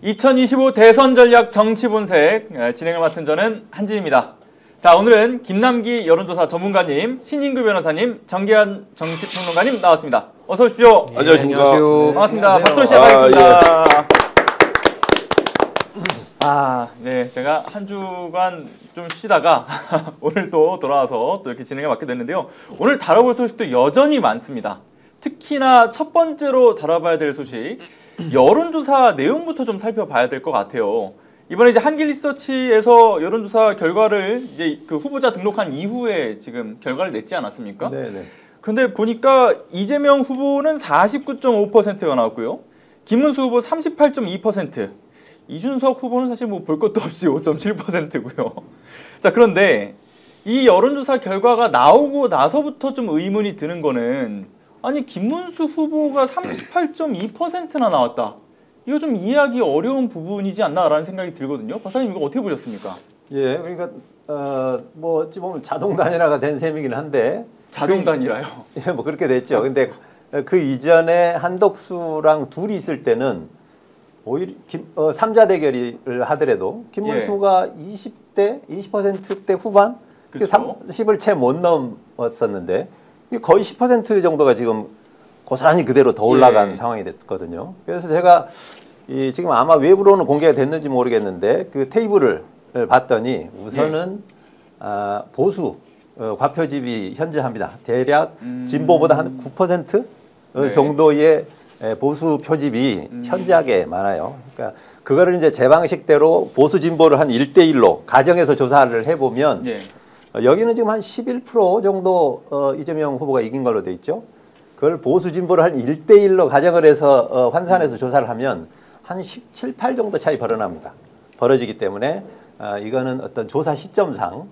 2025 대선 전략 정치 본색 진행을 맡은 저는 한진입니다. 자, 오늘은 김남기 여론조사 전문가님, 신인규 변호사님, 정계한 정치평론가님 나왔습니다. 어서 오십시오. 네, 안녕하십니까. 반갑습니다. 박수로 시작하겠습니다. 네, 제가 한 주간 좀 쉬다가 오늘 또 돌아와서 또 이렇게 진행해 맡게 됐는데요. 오늘 다뤄볼 소식도 여전히 많습니다. 특히나 첫 번째로 다뤄봐야 될 소식, 여론조사 내용부터 좀 살펴봐야 될 것 같아요. 이번에 이제 한길리서치에서 여론조사 결과를 이제 그 후보자 등록한 이후에 지금 결과를 냈지 않았습니까? 네네. 그런데 보니까 이재명 후보는 49.5%가 나왔고요. 김문수 후보 38.2%, 이준석 후보는 사실 뭐 볼 것도 없이 5.7%고요. 자, 그런데 이 여론조사 결과가 나오고 나서부터 좀 의문이 드는 거는, 아니 김문수 후보가 38.2%나 나왔다. 이거 좀 이해하기 어려운 부분이지 않나라는 생각이 들거든요. 박사님 이거 어떻게 보셨습니까? 예, 그러니까 뭐 어찌 보면 자동 단일화가 된 셈이긴 한데 자동 단일화요? 예, 뭐 그렇게 됐죠. 근데 그 이전에 한덕수랑 둘이 있을 때는 오히려 3자 대결을 하더라도 김문수가 20%대 후반, 그렇죠. 30을 채 못 넘었었는데 거의 10% 정도가 지금 고스란히 그대로 더 올라간 상황이 됐거든요. 그래서 제가 지금 아마 외부로는 공개가 됐는지 모르겠는데 그 테이블을 봤더니 우선은 보수 과표집이 현저합니다. 대략 진보보다 한 9% 정도의 보수 표집이 현저하게 많아요. 그러니까 그거를 이제 제 방식대로 보수 진보를 한 1대1로 가정에서 조사를 해보면 여기는 지금 한 11% 정도 이재명 후보가 이긴 걸로 돼 있죠. 그걸 보수 진보를 한 1대1로 가정을 해서 환산해서 조사를 하면 한 17, 8 정도 차이 벌어지기 때문에 이거는 어떤 조사 시점상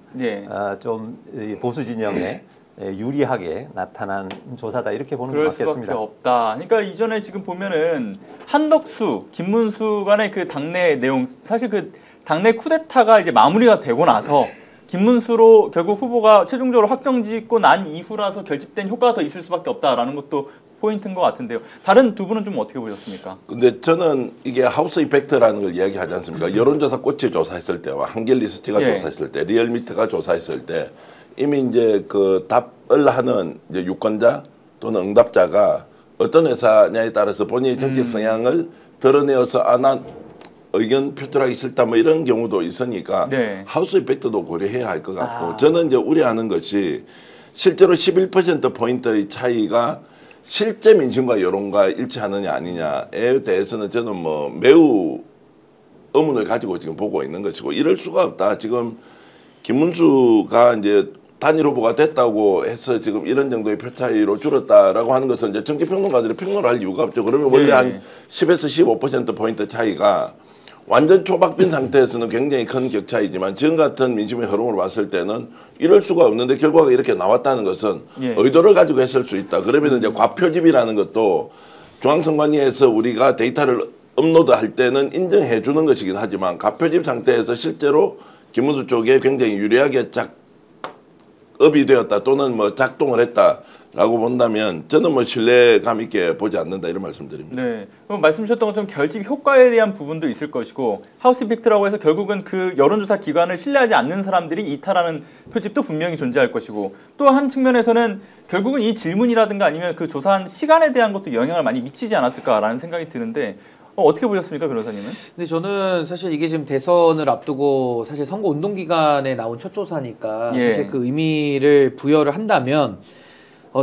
좀 보수 진영에 유리하게 나타난 조사다, 이렇게 보는 게 맞겠습니다. 그럴 수밖에 없다. 그러니까 이전에 지금 보면은 한덕수, 김문수 간의 그 당내 내용, 사실 그 당내 쿠데타가 이제 마무리가 되고 나서 김문수로 결국 후보가 최종적으로 확정짓고 난 이후라서 결집된 효과가 더 있을 수밖에 없다라는 것도 포인트인 것 같은데요. 다른 두 분은 좀 어떻게 보셨습니까? 근데 저는 이게 하우스 이펙트라는 걸 이야기하지 않습니까? 여론조사 꽃이 조사했을 때와 한길리서치가 조사했을 때, 리얼미터가 조사했을 때 이미 이제 그 답을 하는 이제 유권자 또는 응답자가 어떤 회사냐에 따라서 본인의 정책 성향을 드러내어서 난 의견 표출하기 싫다 뭐 이런 경우도 있으니까 하우스 이펙트도 고려해야 할 것 같고, 저는 이제 우려하는 것이 실제로 11%포인트의 차이가 실제 민심과 여론과 일치하느냐 아니냐에 대해서는 저는 뭐 매우 의문을 가지고 지금 보고 있는 것이고, 이럴 수가 없다. 지금 김문수가 이제 단일 후보가 됐다고 해서 지금 이런 정도의 표 차이로 줄었다라고 하는 것은 이제 정치평론가들이 평론을 할 이유가 없죠. 그러면 원래 한 10에서 15%포인트 차이가 완전 초박빈 상태에서는 굉장히 큰 격차이지만 지금 같은 민심의 흐름으로 봤을 때는 이럴 수가 없는데 결과가 이렇게 나왔다는 것은 의도를 가지고 했을 수 있다. 그러면 이제 과표집이라는 것도 중앙선관위에서 우리가 데이터를 업로드할 때는 인정해 주는 것이긴 하지만 과표집 상태에서 실제로 김문수 쪽에 굉장히 유리하게 업이 되었다 또는 뭐 작동을 했다라고 본다면 저는 뭐 신뢰감 있게 보지 않는다, 이런 말씀드립니다. 네, 그럼 말씀 주셨던 것처럼 결집 효과에 대한 부분도 있을 것이고, 하우스 이펙트라고 해서 결국은 그 여론조사 기관을 신뢰하지 않는 사람들이 이탈하는 표집도 분명히 존재할 것이고, 또 한 측면에서는 결국은 이 질문이라든가 아니면 그 조사한 시간에 대한 것도 영향을 많이 미치지 않았을까라는 생각이 드는데 어떻게 보셨습니까, 변호사님은? 근데 저는 사실 이게 지금 대선을 앞두고 사실 선거 운동 기간에 나온 첫 조사니까 사실 그 의미를 부여를 한다면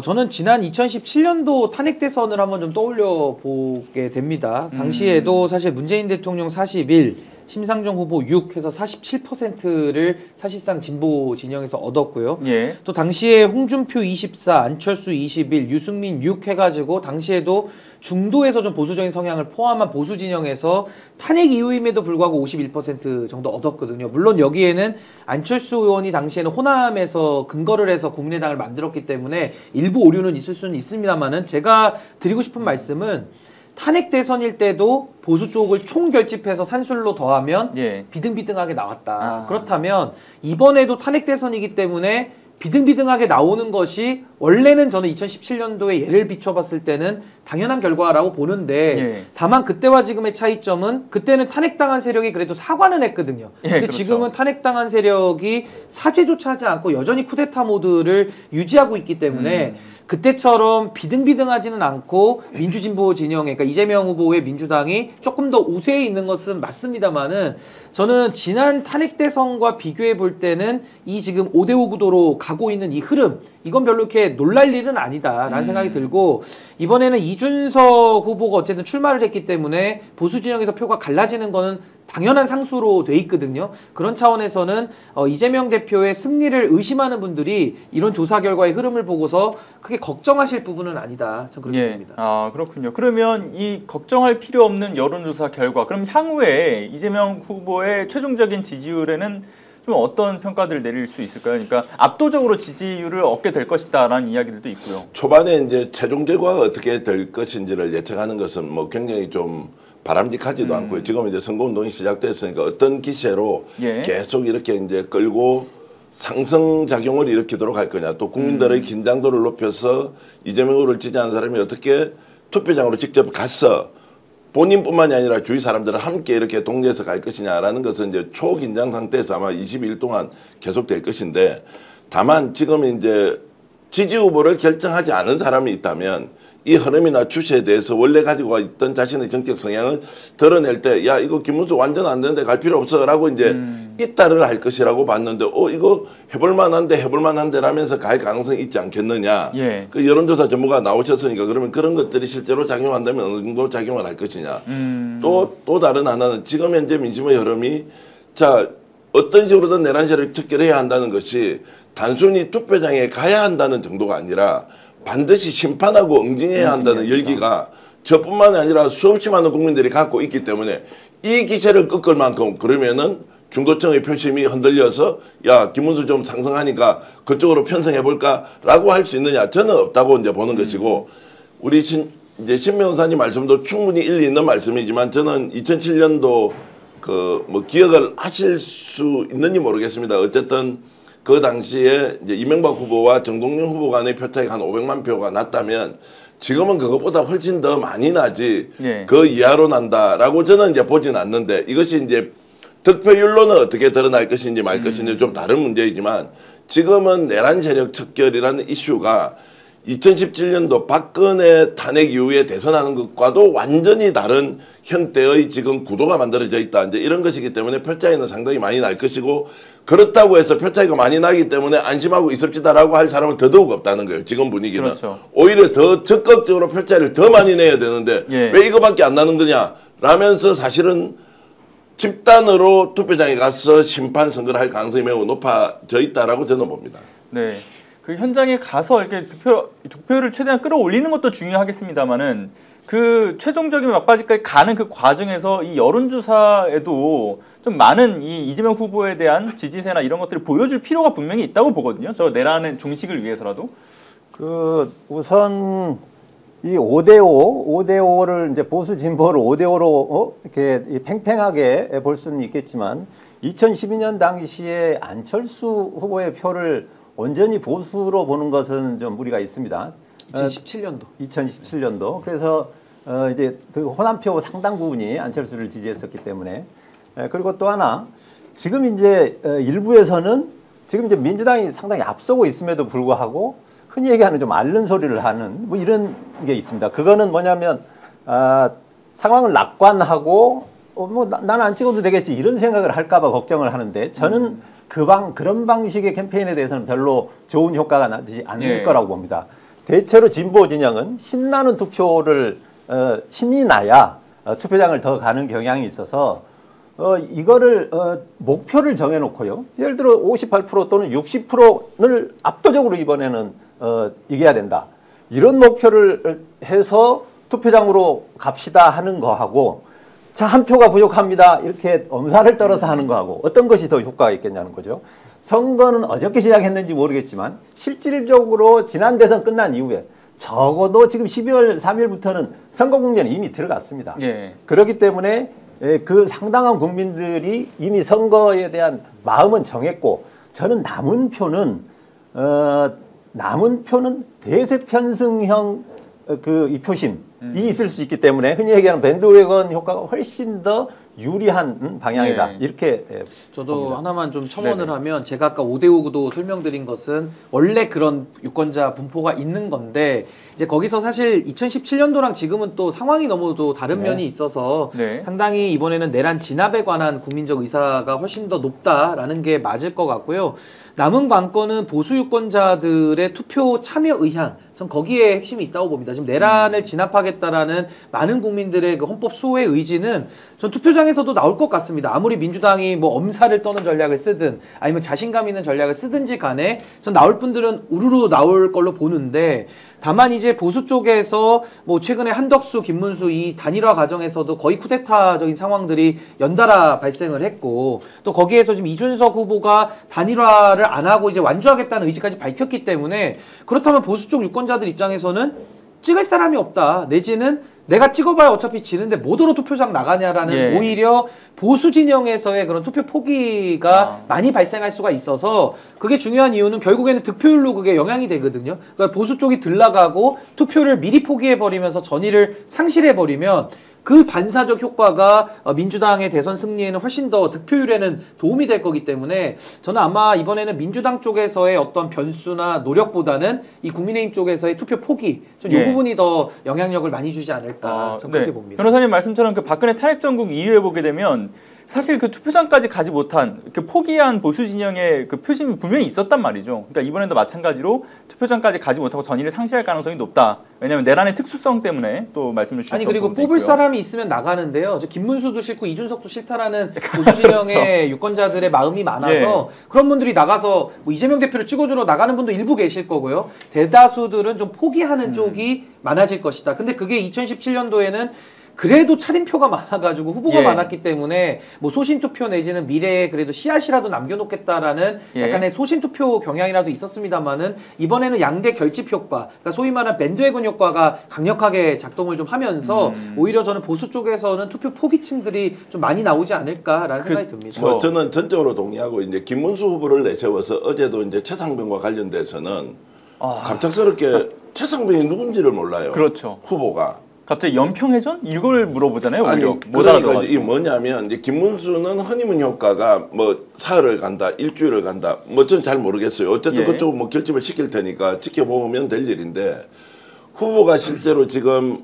저는 지난 2017년도 탄핵 대선을 한번 좀 떠올려 보게 됩니다. 당시에도 사실 문재인 대통령 41, 심상정 후보 6 해서 47%를 사실상 진보 진영에서 얻었고요. 또 당시에 홍준표 24, 안철수 21, 유승민 6 해가지고 당시에도 중도에서 좀 보수적인 성향을 포함한 보수 진영에서 탄핵 이후임에도 불구하고 51% 정도 얻었거든요. 물론 여기에는 안철수 의원이 당시에는 호남에서 근거를 해서 국민의당을 만들었기 때문에 일부 오류는 있을 수는 있습니다만은, 제가 드리고 싶은 말씀은 탄핵 대선일 때도 보수 쪽을 총결집해서 산술로 더하면 비등비등하게 나왔다. 그렇다면 이번에도 탄핵 대선이기 때문에 비등비등하게 나오는 것이 원래는 저는 2017년도에 예를 비춰봤을 때는 당연한 결과라고 보는데 예. 다만 그때와 지금의 차이점은 그때는 탄핵당한 세력이 그래도 사과는 했거든요. 예, 근데 그렇죠. 지금은 탄핵당한 세력이 사죄조차 하지 않고 여전히 쿠데타 모드를 유지하고 있기 때문에 그때처럼 비등비등하지는 않고 민주진보 진영에 그러니까 이재명 후보의 민주당이 조금 더 우세에 있는 것은 맞습니다만은 저는 지난 탄핵 대선과 비교해 볼 때는 이 지금 5대5 구도로 가고 있는 이 흐름 이건 별로 이렇게 놀랄 일은 아니다라는 생각이 들고 이번에는 이준석 후보가 어쨌든 출마를 했기 때문에 보수 진영에서 표가 갈라지는 거는 당연한 상수로 돼 있거든요. 그런 차원에서는 이재명 대표의 승리를 의심하는 분들이 이런 조사 결과의 흐름을 보고서 크게 걱정하실 부분은 아니다. 저는 그렇게 봅니다. 아, 그렇군요. 그러면 이 걱정할 필요 없는 여론조사 결과, 그럼 향후에 이재명 후보의 최종적인 지지율에는 좀 어떤 평가들을 내릴 수 있을까요? 그러니까 압도적으로 지지율을 얻게 될 것이다라는 이야기들도 있고요. 초반에 이제 최종 결과가 어떻게 될 것인지를 예측하는 것은 뭐 굉장히 좀 바람직하지도 않고요. 지금 이제 선거운동이 시작됐으니까 어떤 기세로 예. 계속 이렇게 이제 끌고 상승작용을 일으키도록 할 거냐. 또 국민들의 긴장도를 높여서 이재명 후보를 지지하는 사람이 어떻게 투표장으로 직접 가서 본인뿐만이 아니라 주위 사람들을 함께 이렇게 동료해서 갈 것이냐라는 것은 이제 초긴장 상태에서 아마 22일 동안 계속될 것인데 다만 지금 이제 지지 후보를 결정하지 않은 사람이 있다면 이 흐름이나 추세에 대해서 원래 가지고 있던 자신의 정책 성향을 드러낼 때 야 이거 김문수 완전 안 되는데 갈 필요 없어 라고 이제 이따를 할 것이라고 봤는데 이거 해볼만한데 라면서 갈 가능성이 있지 않겠느냐. 예. 그 여론조사 전문가 나오셨으니까 그러면 그런 것들이 실제로 작용한다면 어느 정도 작용을 할 것이냐. 또 다른 하나는 지금 현재 민심의 흐름이 자 어떤 식으로든 내란 세력을 척결해야 한다는 것이 단순히 투표장에 가야 한다는 정도가 아니라 반드시 심판하고 응징해야 한다는 열기가 저뿐만이 아니라 수없이 많은 국민들이 갖고 있기 때문에 이 기세를 꺾을 만큼 그러면은 중도층의 표심이 흔들려서 야 김문수 좀 상승하니까 그쪽으로 편성해볼까라고 할 수 있느냐 저는 없다고 이제 보는 것이고 우리 이제 신 변호사님 말씀도 충분히 일리 있는 말씀이지만 저는 2007년도 그 뭐 기억을 하실 수 있는지 모르겠습니다. 어쨌든 그 당시에 이제 이명박 후보와 정동영 후보 간의 표 차이가 한 500만 표가 났다면 지금은 그것보다 훨씬 더 많이 나지 예. 그 이하로 난다라고 저는 이제 보진 않는데 이것이 이제 득표율로는 어떻게 드러날 것인지 말 것인지 좀 다른 문제이지만 지금은 내란 세력 척결이라는 이슈가 2017년도 박근혜 탄핵 이후에 대선하는 것과도 완전히 다른 형태의 지금 구도가 만들어져 있다. 이제 이런 것이기 때문에 표 차이는 상당히 많이 날 것이고 그렇다고 해서 표 차이가 많이 나기 때문에 안심하고 있읍시다라고 할 사람은 더더욱 없다는 거예요. 지금 분위기는. 그렇죠. 오히려 더 적극적으로 표 차이를 더 많이 내야 되는데 예. 왜 이거밖에 안 나는 거냐 라면서 사실은 집단으로 투표장에 가서 심판 선거를 할 가능성이 매우 높아져 있다라고 저는 봅니다. 네. 그 현장에 가서 이렇게 득표율을 최대한 끌어올리는 것도 중요하겠습니다만은 그 최종적인 막바지까지 가는 그 과정에서 이 여론조사에도 좀 많은 이 이재명 후보에 대한 지지세나 이런 것들을 보여줄 필요가 분명히 있다고 보거든요. 저 내란의 종식을 위해서라도. 그 우선 이 5대5를 이제 보수 진보를 5대5로 이렇게 팽팽하게 볼 수는 있겠지만 2012년 당시에 안철수 후보의 표를 온전히 보수로 보는 것은 좀 무리가 있습니다. 2017년도. 2017년도. 그래서 이제 그 호남표 상당 부분이 안철수를 지지했었기 때문에 그리고 또 하나 지금 이제 일부에서는 지금 이제 민주당이 상당히 앞서고 있음에도 불구하고 흔히 얘기하는 좀 앓는 소리를 하는 뭐 이런 게 있습니다. 그거는 뭐냐면 상황을 낙관하고 뭐 나는 안 찍어도 되겠지 이런 생각을 할까봐 걱정을 하는데 저는 그런 방식의 캠페인에 대해서는 별로 좋은 효과가 나지 않을 거라고 봅니다. 대체로 진보 진영은 신나는 투표를 신이 나야 투표장을 더 가는 경향이 있어서 이거를 목표를 정해놓고요. 예를 들어 58% 또는 60%를 압도적으로 이번에는 이겨야 된다. 이런 목표를 해서 투표장으로 갑시다 하는 거하고 자, 한 표가 부족합니다. 이렇게 엄살을 떨어서 하는 거하고 어떤 것이 더 효과가 있겠냐는 거죠. 선거는 어저께 시작했는지 모르겠지만 실질적으로 지난 대선 끝난 이후에 적어도 지금 12월 3일부터는 선거 국면이 이미 들어갔습니다. 예. 그렇기 때문에 그 상당한 국민들이 이미 선거에 대한 마음은 정했고 저는 남은 표는 남은 표는 대세 편승형 이 표심이 있을 수 있기 때문에 흔히 얘기하는 밴드웨건 효과가 훨씬 더 유리한 방향이다. 이렇게 저도 봅니다. 하나만 좀 첨언을 하면 제가 아까 5대5 구도 설명드린 것은 원래 그런 유권자 분포가 있는 건데 이제 거기서 사실 2017년도랑 지금은 또 상황이 너무 또 다른 면이 있어서 상당히 이번에는 내란 진압에 관한 국민적 의사가 훨씬 더 높다라는 게 맞을 것 같고요. 남은 관건은 보수 유권자들의 투표 참여 의향, 전 거기에 핵심이 있다고 봅니다. 지금 내란을 진압하겠다라는 많은 국민들의 그 헌법 수호의 의지는 전 투표장에서도 나올 것 같습니다. 아무리 민주당이 뭐 엄살을 떠는 전략을 쓰든 아니면 자신감 있는 전략을 쓰든지 간에 전 나올 분들은 우르르 나올 걸로 보는데 다만 이제 보수 쪽에서 뭐 최근에 한덕수, 김문수 이 단일화 과정에서도 거의 쿠데타적인 상황들이 연달아 발생을 했고 또 거기에서 지금 이준석 후보가 단일화를 안 하고 이제 완주하겠다는 의지까지 밝혔기 때문에 그렇다면 보수 쪽 유권자들 입장에서는 찍을 사람이 없다. 내지는 내가 찍어봐야 어차피 지는데 뭐더러 투표장 나가냐라는 오히려 보수 진영에서의 그런 투표 포기가 많이 발생할 수가 있어서 그게 중요한 이유는 결국에는 득표율로 그게 영향이 되거든요. 그러니까 보수 쪽이 들나가고 투표를 미리 포기해버리면서 전의를 상실해버리면 그 반사적 효과가 민주당의 대선 승리에는 훨씬 더 득표율에는 도움이 될 거기 때문에 저는 아마 이번에는 민주당 쪽에서의 어떤 변수나 노력보다는 이 국민의힘 쪽에서의 투표 포기 전 이 부분이 더 영향력을 많이 주지 않을까 저는 그렇게 봅니다. 변호사님 말씀처럼 그 박근혜 탄핵 정국 이후에 보게 되면 사실 그 투표장까지 가지 못한 그 포기한 보수 진영의 그 표심이 분명히 있었단 말이죠. 그러니까 이번에도 마찬가지로 투표장까지 가지 못하고 전의를 상실할 가능성이 높다. 왜냐하면 내란의 특수성 때문에 또 말씀을 주셨던 아니 그리고 부분도 뽑을 있고요. 사람이 있으면 나가는데요. 김문수도 싫고 이준석도 싫다라는 보수 진영의 유권자들의 마음이 많아서 그런 분들이 나가서 뭐 이재명 대표를 찍어주러 나가는 분도 일부 계실 거고요. 대다수들은 좀 포기하는 쪽이 많아질 것이다. 근데 그게 2017년도에는 그래도 차림표가 많아가지고 후보가 많았기 때문에 뭐 소신투표 내지는 미래에 그래도 씨앗이라도 남겨놓겠다라는 약간의 소신투표 경향이라도 있었습니다만은 이번에는 양대 결집 효과, 그러니까 소위 말하는 밴드웨건 효과가 강력하게 작동을 좀 하면서 오히려 저는 보수 쪽에서는 투표 포기층들이 좀 많이 나오지 않을까라는 생각이 듭니다. 뭐 저는 전적으로 동의하고 이제 김문수 후보를 내세워서 어제도 이제 최상병과 관련돼서는 갑작스럽게 최상병이 누군지를 몰라요. 그렇죠. 후보가. 갑자기 연평해전? 이걸 물어보잖아요. 아니 못 그러니까 알아들어가지고. 이게 뭐냐면 이제 김문수는 허니문 효과가 뭐 사흘을 간다, 일주일을 간다, 뭐 전 잘 모르겠어요. 어쨌든 그쪽은 뭐 결집을 시킬 테니까 지켜보면 될 일인데 후보가 실제로 지금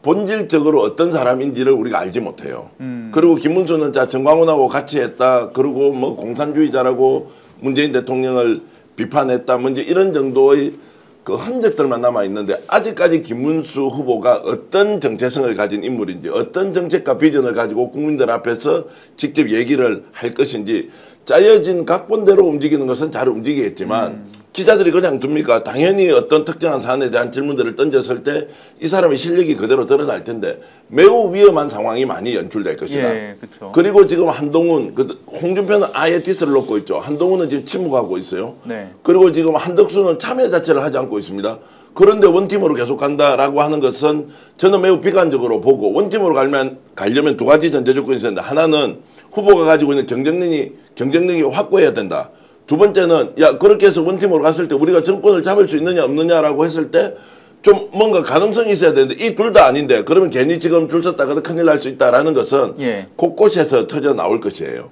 본질적으로 어떤 사람인지를 우리가 알지 못해요. 그리고 김문수는 자 정광훈하고 같이 했다, 그리고 뭐 공산주의자라고 문재인 대통령을 비판했다, 뭔지 이런 정도의 그 흔적들만 남아 있는데 아직까지 김문수 후보가 어떤 정체성을 가진 인물인지 어떤 정책과 비전을 가지고 국민들 앞에서 직접 얘기를 할 것인지 짜여진 각본대로 움직이는 것은 잘 움직이겠지만 기자들이 그냥 둡니까? 당연히 어떤 특정한 사안에 대한 질문들을 던졌을 때 이 사람의 실력이 그대로 드러날 텐데 매우 위험한 상황이 많이 연출될 것이다. 그렇죠. 그리고 지금 한동훈, 홍준표는 아예 디스를 놓고 있죠. 한동훈은 지금 침묵하고 있어요. 그리고 지금 한덕수는 참여 자체를 하지 않고 있습니다. 그런데 원팀으로 계속 간다라고 하는 것은 저는 매우 비관적으로 보고 원팀으로 가려면 두 가지 전제 조건이 있었는데 하나는 후보가 가지고 있는 경쟁력이 확고해야 된다. 두 번째는 야 그렇게 해서 원팀으로 갔을 때 우리가 정권을 잡을 수 있느냐 없느냐라고 했을 때 좀 뭔가 가능성이 있어야 되는데 이 둘 다 아닌데 그러면 괜히 지금 줄 섰다가 큰일 날 수 있다라는 것은 곳곳에서 터져 나올 것이에요.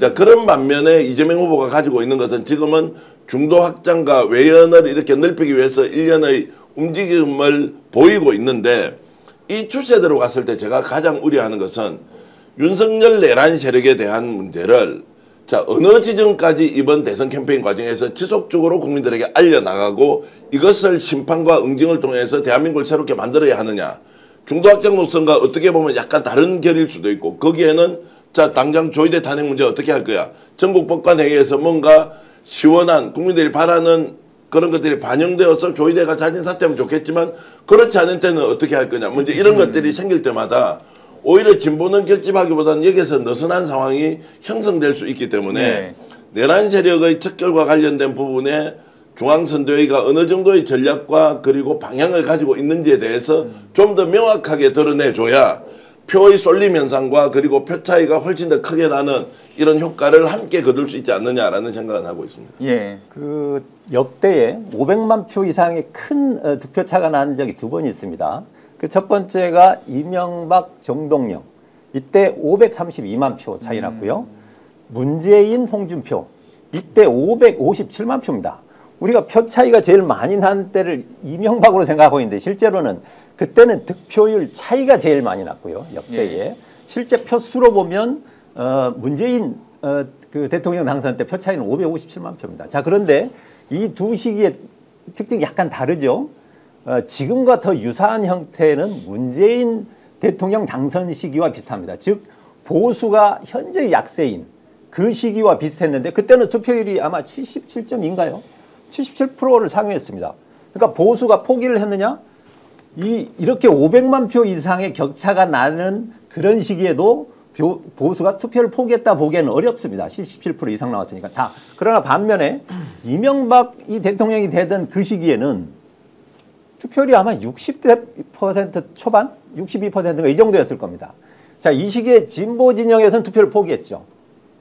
자 그런 반면에 이재명 후보가 가지고 있는 것은 지금은 중도 확장과 외연을 이렇게 넓히기 위해서 일련의 움직임을 보이고 있는데 이 추세대로 갔을 때 제가 가장 우려하는 것은 윤석열 내란 세력에 대한 문제를 자 어느 지점까지 이번 대선 캠페인 과정에서 지속적으로 국민들에게 알려나가고 이것을 심판과 응징을 통해서 대한민국을 새롭게 만들어야 하느냐. 중도 확장 노선과 어떻게 보면 약간 다른 결일 수도 있고 거기에는 자 당장 조희대 탄핵 문제 어떻게 할 거야. 전국 법관회의에서 뭔가 시원한 국민들이 바라는 그런 것들이 반영되어서 조희대가 자진 사퇴하면 좋겠지만 그렇지 않을 때는 어떻게 할 거냐. 문제 이런 것들이 생길 때마다 오히려 진보는 결집하기보다는 여기서 느슨한 상황이 형성될 수 있기 때문에 내란 세력의 척결과 관련된 부분에 중앙선대위가 어느 정도의 전략과 그리고 방향을 가지고 있는지에 대해서 좀 더 명확하게 드러내줘야 표의 쏠림 현상과 그리고 표 차이가 훨씬 더 크게 나는 이런 효과를 함께 거둘 수 있지 않느냐라는 생각은 하고 있습니다. 예. 그 역대에 500만 표 이상의 큰 득표 차가 난 적이 2번 있습니다. 그 첫 번째가 이명박 정동영 이때 532만 표 차이 났고요. 문재인 홍준표 이때 557만 표입니다. 우리가 표 차이가 제일 많이 난 때를 이명박으로 생각하고 있는데 실제로는 그때는 득표율 차이가 제일 많이 났고요. 역대에. 예. 실제 표 수로 보면 문재인 그 대통령 당선 때 표 차이는 557만 표입니다. 자, 그런데 이 두 시기의 특징이 약간 다르죠. 지금과 더 유사한 형태는 문재인 대통령 당선 시기와 비슷합니다. 즉 보수가 현재 약세인 그 시기와 비슷했는데 그때는 투표율이 아마 77.2인가요? 77%를 상회했습니다. 그러니까 보수가 포기를 했느냐? 이렇게 500만 표 이상의 격차가 나는 그런 시기에도 보수가 투표를 포기했다 보기에는 어렵습니다. 77% 이상 나왔으니까 다. 그러나 반면에 이명박이 대통령이 되던 그 시기에는 투표율이 아마 60% 초반? 62%가 이 정도였을 겁니다. 자, 이 시기에 진보 진영에서는 투표를 포기했죠.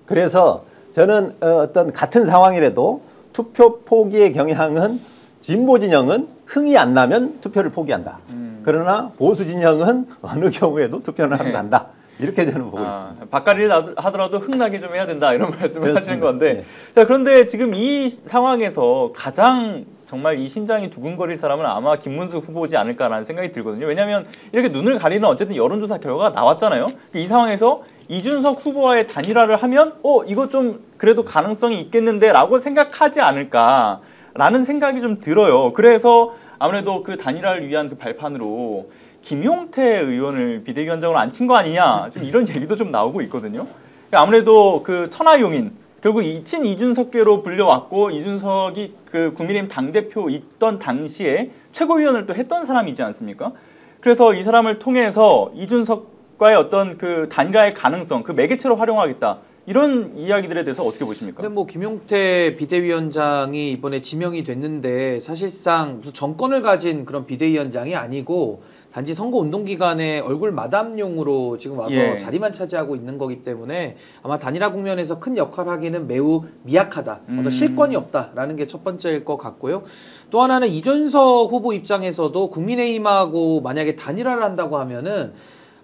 그래서 저는 어떤 같은 상황이라도 투표 포기의 경향은 진보 진영은 흥이 안 나면 투표를 포기한다. 그러나 보수 진영은 어느 경우에도 투표는 한다. 이렇게 저는 보고 있습니다. 바깥일 하더라도 흥나게 좀 해야 된다 이런 말씀을 그렇습니다. 하시는 건데 네. 자 그런데 지금 이 상황에서 가장 정말 이 심장이 두근거릴 사람은 아마 김문수 후보지 않을까라는 생각이 들거든요. 왜냐하면 이렇게 눈을 가리는 어쨌든 여론조사 결과가 나왔잖아요. 이 상황에서 이준석 후보와의 단일화를 하면 이거 좀 그래도 가능성이 있겠는데 라고 생각하지 않을까라는 생각이 좀 들어요. 그래서 아무래도 그 단일화를 위한 그 발판으로 김용태 의원을 비대위원장으로 앉힌 거 아니냐 좀 이런 얘기도 좀 나오고 있거든요. 아무래도 그 천하용인 결국 친 이준석계로 불려왔고 이준석이 그 국민의힘 당대표 있던 당시에 최고위원을 또 했던 사람이지 않습니까? 그래서 이 사람을 통해서 이준석과의 어떤 그 단일화의 가능성, 그 매개체로 활용하겠다. 이런 이야기들에 대해서 어떻게 보십니까? 근데 뭐 김용태 비대위원장이 이번에 지명이 됐는데 사실상 무슨 정권을 가진 그런 비대위원장이 아니고 단지 선거 운동 기간에 얼굴 마담용으로 지금 와서 예. 자리만 차지하고 있는 거기 때문에 아마 단일화 국면에서 큰 역할을 하기는 매우 미약하다. 어떤 실권이 없다라는 게 첫 번째일 것 같고요. 또 하나는 이준석 후보 입장에서도 국민의힘하고 만약에 단일화를 한다고 하면은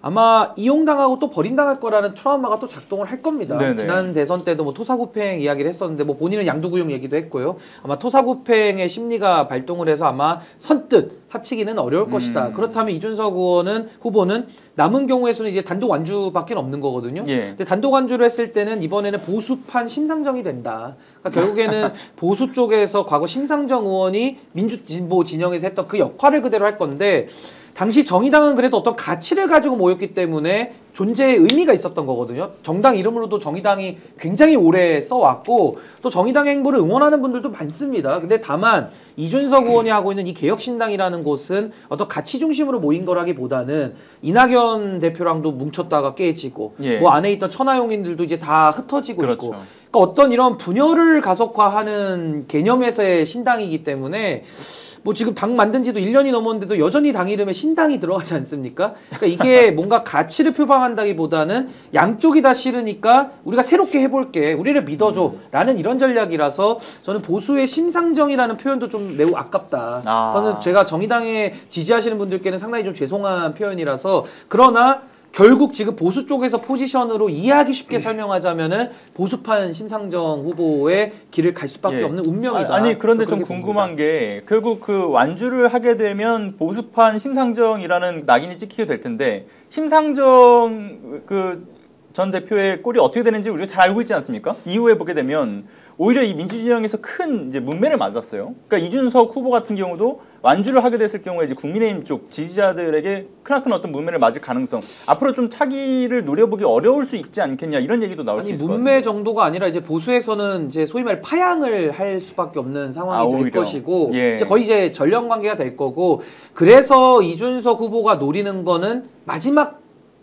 아마 이용당하고 또 버림당할 거라는 트라우마가 또 작동을 할 겁니다. 네네. 지난 대선 때도 뭐 토사구팽 이야기를 했었는데 뭐 본인은 양두구용 얘기도 했고요. 아마 토사구팽의 심리가 발동을 해서 아마 선뜻 합치기는 어려울 것이다. 그렇다면 이준석 후보는 남은 경우에서는 이제 단독 완주밖에 없는 거거든요. 예. 근데 단독 완주를 했을 때는 이번에는 보수판 심상정이 된다. 그러니까 결국에는 보수 쪽에서 과거 심상정 의원이 민주진보 진영에서 했던 그 역할을 그대로 할 건데 당시 정의당은 그래도 어떤 가치를 가지고 모였기 때문에 존재의 의미가 있었던 거거든요. 정당 이름으로도 정의당이 굉장히 오래 써왔고 또 정의당의 행보를 응원하는 분들도 많습니다. 근데 다만 이준석 의원이 하고 있는 이 개혁신당이라는 곳은 어떤 가치 중심으로 모인 거라기보다는 이낙연 대표랑도 뭉쳤다가 깨지고 예. 뭐 안에 있던 천하용인들도 이제 다 흩어지고 그렇죠. 있고 그러니까 어떤 이런 분열을 가속화하는 개념에서의 신당이기 때문에 뭐 지금 당 만든 지도 1년이 넘었는데도 여전히 당 이름에 신당이 들어가지 않습니까? 그러니까 이게 뭔가 가치를 표방한다기보다는 양쪽이 다 싫으니까 우리가 새롭게 해볼게, 우리를 믿어줘 라는 이런 전략이라서 저는 보수의 심상정이라는 표현도 좀 매우 아깝다. 저는 제가 정의당에 지지하시는 분들께는 상당히 좀 죄송한 표현이라서 그러나 결국 지금 보수 쪽에서 포지션으로 이해하기 쉽게 설명하자면은 보수판 심상정 후보의 길을 갈 수밖에 없는 운명이다. 아니 그런데 좀 궁금한 게 결국 그 완주를 하게 되면 보수판 심상정이라는 낙인이 찍히게 될 텐데 심상정 그 전 대표의 꼴이 어떻게 되는지 우리가 잘 알고 있지 않습니까? 이후에 보게 되면 오히려 이 민주진영에서 큰 이제 문매를 맞았어요. 그러니까 이준석 후보 같은 경우도 완주를 하게 됐을 경우에 이제 국민의힘 쪽 지지자들에게 크나큰 어떤 문매를 맞을 가능성, 앞으로 좀 차기를 노려보기 어려울 수 있지 않겠냐 이런 얘기도 나올 수 있을 것 같습니다. 문매 정도가 아니라 이제 보수에서는 이제 소위 말 파양을 할 수밖에 없는 상황이 될 것이고 예. 이제 거의 이제 전력 관계가 될 거고 그래서 이준석 후보가 노리는 거는 마지막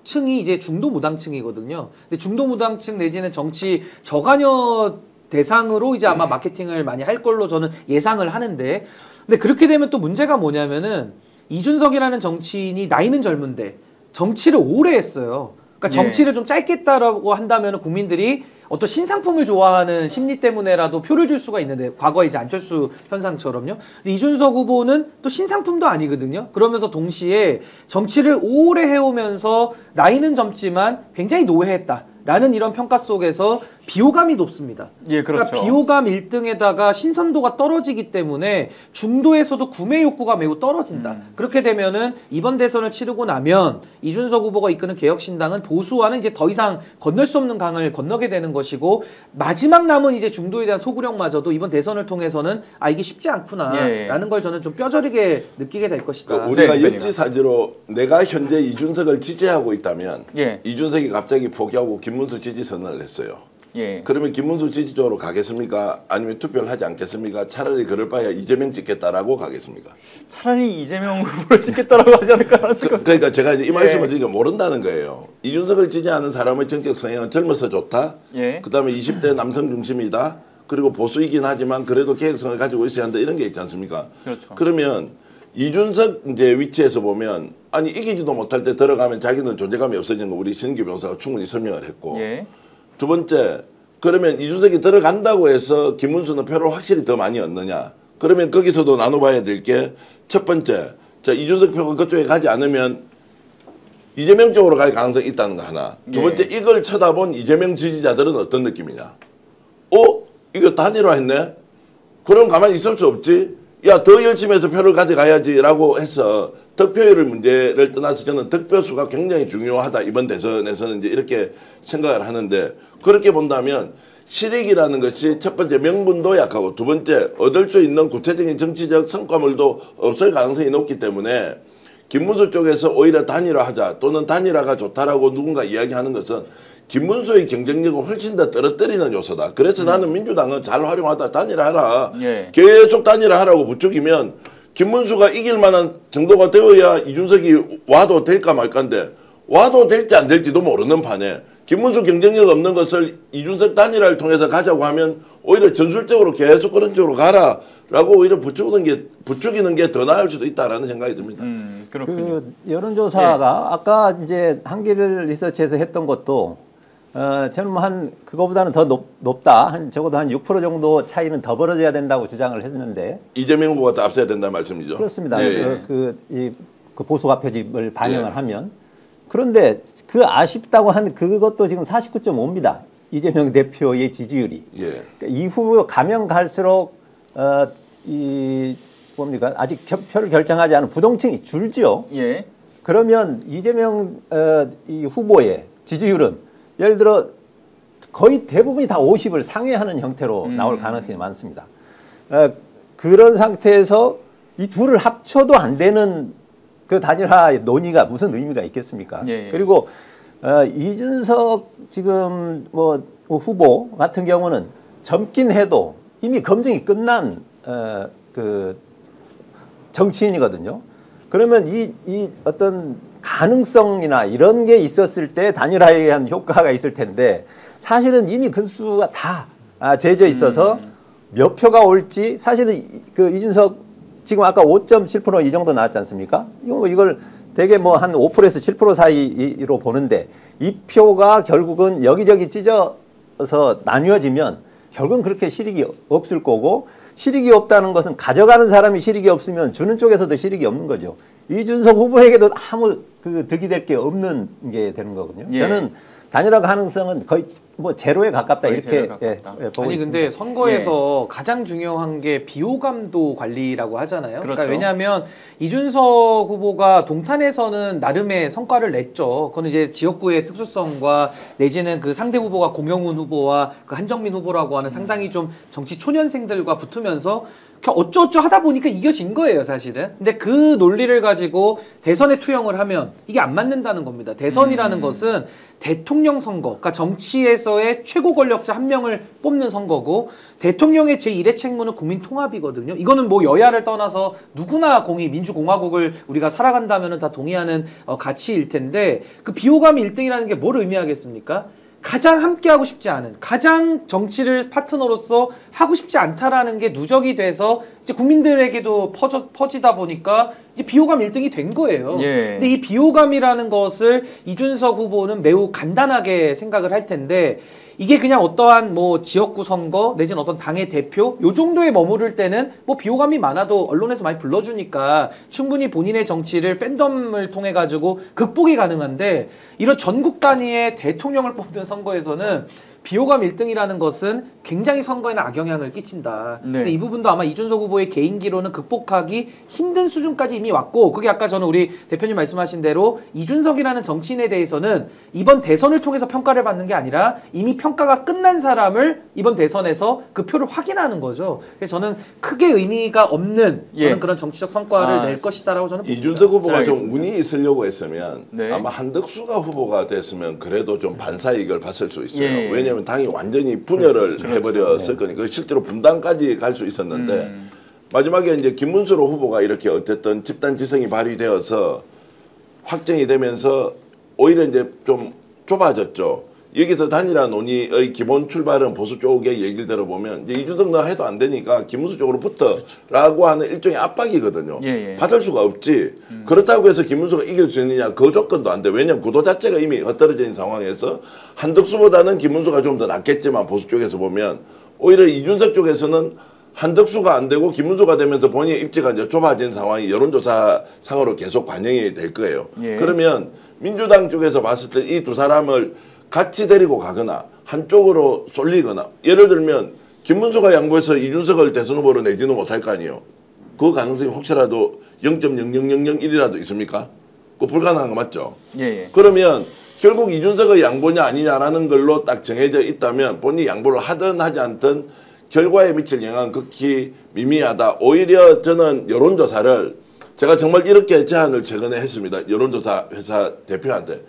층이 이제 중도무당층이거든요. 근데 중도무당층 내지는 정치 저간여 대상으로 이제 아마 마케팅을 많이 할 걸로 저는 예상을 하는데 근데 그렇게 되면 또 문제가 뭐냐면은 이준석이라는 정치인이 나이는 젊은데 정치를 오래 했어요. 그러니까 정치를 좀 짧게 했다라고 한다면 국민들이 어떤 신상품을 좋아하는 심리 때문에라도 표를 줄 수가 있는데 과거에 이제 안철수 현상처럼요. 근데 이준석 후보는 또 신상품도 아니거든요. 그러면서 동시에 정치를 오래 해오면서 나이는 젊지만 굉장히 노회했다라는 이런 평가 속에서 비호감이 높습니다. 예, 그렇죠. 그러니까 비호감 1등에다가 신선도가 떨어지기 때문에 중도에서도 구매 욕구가 매우 떨어진다. 그렇게 되면은 이번 대선을 치르고 나면 이준석 후보가 이끄는 개혁신당은 보수와는 이제 더 이상 건널 수 없는 강을 건너게 되는 것이고 마지막 남은 이제 중도에 대한 소구력마저도 이번 대선을 통해서는 아 이게 쉽지 않구나라는 걸 저는 좀 뼈저리게 느끼게 될 것이다. 그러니까 우리가 네, 역지사지로 내가 현재 이준석을 지지하고 있다면 예. 이준석이 갑자기 포기하고 김문수 지지 선언을 했어요. 예. 그러면 김문수 지지 쪽으로 가겠습니까? 아니면 투표를 하지 않겠습니까? 차라리 그럴 바에야 이재명 찍겠다라고 가겠습니까? 차라리 이재명 후보를 찍겠다라고 하지 않을까라는 생각. 그러니까 제가 이제 이 말씀을 드리니까 모른다는 거예요. 이준석을 지지하는 사람의 정책 성향은 젊어서 좋다. 예. 그다음에 20대 남성 중심이다. 그리고 보수이긴 하지만 그래도 개혁성을 가지고 있어야 한다. 이런 게 있지 않습니까? 그렇죠. 그러면 이준석 이제 위치에서 보면 아니 이기지도 못할 때 들어가면 자기는 존재감이 없어지는 거 우리 신기 변호사가 충분히 설명을 했고 예. 두 번째 그러면 이준석이 들어간다고 해서 김문수는 표를 확실히 더 많이 얻느냐? 그러면 거기서도 나눠봐야 될 게 첫 번째, 자 이준석 표가 그쪽에 가지 않으면 이재명 쪽으로 갈 가능성이 있다는 거 하나. 두 번째 이걸 쳐다본 이재명 지지자들은 어떤 느낌이냐? 이거 단일화했네? 그럼 가만히 있을 수 없지? 야 더 열심히 해서 표를 가져가야지라고 해서 득표율 문제를 떠나서 저는 득표수가 굉장히 중요하다. 이번 대선에서는 이제 이렇게 생각을 하는데 그렇게 본다면 실익이라는 것이 첫 번째 명분도 약하고 두 번째 얻을 수 있는 구체적인 정치적 성과물도 없을 가능성이 높기 때문에 김문수 쪽에서 오히려 단일화하자 또는 단일화가 좋다라고 누군가 이야기하는 것은 김문수의 경쟁력을 훨씬 더 떨어뜨리는 요소다. 그래서 나는 민주당은 잘 활용하다 단일화하라. 예. 계속 단일화하라고 부추기면 김문수가 이길 만한 정도가 되어야 이준석이 와도 될까 말까인데 와도 될지 안 될지도 모르는 판에 김문수 경쟁력 없는 것을 이준석 단일화를 통해서 가자고 하면 오히려 전술적으로 계속 그런 쪽으로 가라라고 오히려 부추기는 게 더 나을 수도 있다라는 생각이 듭니다. 그렇군요. 그 여론조사가 아까 이제 한길 리서치에서 했던 것도 저는 뭐 한 그거보다는 더 높다. 한 적어도 한 6% 정도 차이는 더 벌어져야 된다고 주장을 했는데 이재명 후보가 더 앞서야 된다는 말씀이죠. 그렇습니다. 예. 그 보수가 표집을 반영을 하면 그런데 그 아쉽다고 한 그것도 지금 49.5입니다. 이재명 대표의 지지율이. 예. 그러니까 이후 가면 갈수록 이 뭡니까 아직 표를 결정하지 않은 부동층이 줄죠. 예. 그러면 이재명 이 후보의 지지율은 예를 들어 거의 대부분이 다 50을 상회하는 형태로 나올 가능성이 많습니다. 그런 상태에서 이 둘을 합쳐도 안 되는 그 단일화 논의가 무슨 의미가 있겠습니까? 예. 그리고 이준석 지금 뭐 후보 같은 경우는 젊긴 해도 이미 검증이 끝난 그 정치인이거든요. 그러면 이 어떤 가능성이나 이런 게 있었을 때 단일화에 의한 효과가 있을 텐데 사실은 이미 근수가 다 재져 있어서 몇 표가 올지 사실은 그 이준석 지금 아까 5.7% 이 정도 나왔지 않습니까? 이걸 되게 뭐 한 5%에서 7% 사이로 보는데 이 표가 결국은 여기저기 찢어서 나뉘어지면 결국은 그렇게 실익이 없을 거고 실익이 없다는 것은 가져가는 사람이 실익이 없으면 주는 쪽에서도 실익이 없는 거죠. 이준석 후보에게도 아무 그 득이 될 게 없는 게 되는 거거든요. 예. 저는 단일화 가능성은 거의 뭐 제로에 가깝다 거의 이렇게 제로에 가깝다. 보고 아니 있습니다. 근데 선거에서 가장 중요한 게 비호감도 관리라고 하잖아요. 그렇죠. 그러니까 왜냐하면 이준석 후보가 동탄에서는 나름의 성과를 냈죠. 그건 이제 지역구의 특수성과 내지는 그 상대 후보가 공영훈 후보와 그 한정민 후보라고 하는 상당히 좀 정치 초년생들과 붙으면서 어쩌어쩌 하다 보니까 이겨진 거예요, 사실은. 근데 그 논리를 가지고 대선에 투영을 하면 이게 안 맞는다는 겁니다. 대선이라는 것은 대통령 선거, 그러니까 정치에서의 최고 권력자 한 명을 뽑는 선거고 대통령의 제1의 책무는 국민 통합이거든요. 이거는 뭐 여야를 떠나서 누구나 민주공화국을 우리가 살아간다면 다 동의하는 가치일 텐데 그 비호감이 1등이라는 게 뭘 의미하겠습니까? 가장 함께하고 싶지 않은, 가장 정치를 파트너로서 하고 싶지 않다라는 게 누적이 돼서 이제 국민들에게도 퍼지다 보니까 이제 비호감 1등이 된 거예요. 예. 근데 이 비호감이라는 것을 이준석 후보는 매우 간단하게 생각을 할 텐데 이게 그냥 어떠한 뭐 지역구 선거 내지는 어떤 당의 대표 요 정도에 머무를 때는 뭐 비호감이 많아도 언론에서 많이 불러주니까 충분히 본인의 정치를 팬덤을 통해 가지고 극복이 가능한데 이런 전국 단위의 대통령을 뽑는 선거에서는 비호감 1등이라는 것은 굉장히 선거에는 악영향을 끼친다. 네. 그래서 이 부분도 아마 이준석 후보의 개인기로는 극복하기 힘든 수준까지 이미 왔고 그게 아까 저는 우리 대표님 말씀하신 대로 이준석이라는 정치인에 대해서는 이번 대선을 통해서 평가를 받는 게 아니라 이미 평가가 끝난 사람을 이번 대선에서 그 표를 확인하는 거죠. 그래서 저는 크게 의미가 없는 저는 그런 정치적 성과를 낼 것이다라고 저는 봅니다. 이준석 후보가 좀 운이 있으려고 했으면 네. 아마 한덕수가 후보가 됐으면 그래도 좀 반사이익을 봤을 수 있어요. 예. 왜냐하면 당이 완전히 분열을 해버렸을 거니까 실제로 분당까지 갈 수 있었는데 마지막에 이제 김문수 후보가 이렇게 어쨌든 집단 지성이 발휘되어서 확정이 되면서 오히려 이제 좀 좁아졌죠. 여기서 단일화 논의의 기본 출발은 보수 쪽의 얘기를 들어보면 이제 이준석 너 해도 안 되니까 김문수 쪽으로 붙어라고 하는 일종의 압박이거든요. 예. 받을 수가 없지. 그렇다고 해서 김문수가 이길 수 있느냐 그 조건도 안 돼. 왜냐하면 구도 자체가 이미 엇떨어져 있는 상황에서 한덕수보다는 김문수가 좀 더 낫겠지만 보수 쪽에서 보면 오히려 이준석 쪽에서는 한덕수가 안 되고 김문수가 되면서 본인의 입지가 이제 좁아진 상황이 여론조사 상으로 계속 반영이 될 거예요. 예. 그러면 민주당 쪽에서 봤을 때 이 두 사람을 같이 데리고 가거나 한쪽으로 쏠리거나 예를 들면 김문수가 양보해서 이준석을 대선 후보로 내지는 못할 거 아니에요. 그 가능성이 혹시라도 0.00001이라도 있습니까? 그거 불가능한 거 맞죠? 예. 그러면 결국 이준석의 양보냐 아니냐라는 걸로 딱 정해져 있다면 본인이 양보를 하든 하지 않든 결과에 미칠 영향은 극히 미미하다. 오히려 저는 여론조사를 제가 정말 이렇게 제안을 최근에 했습니다. 여론조사 회사 대표한테.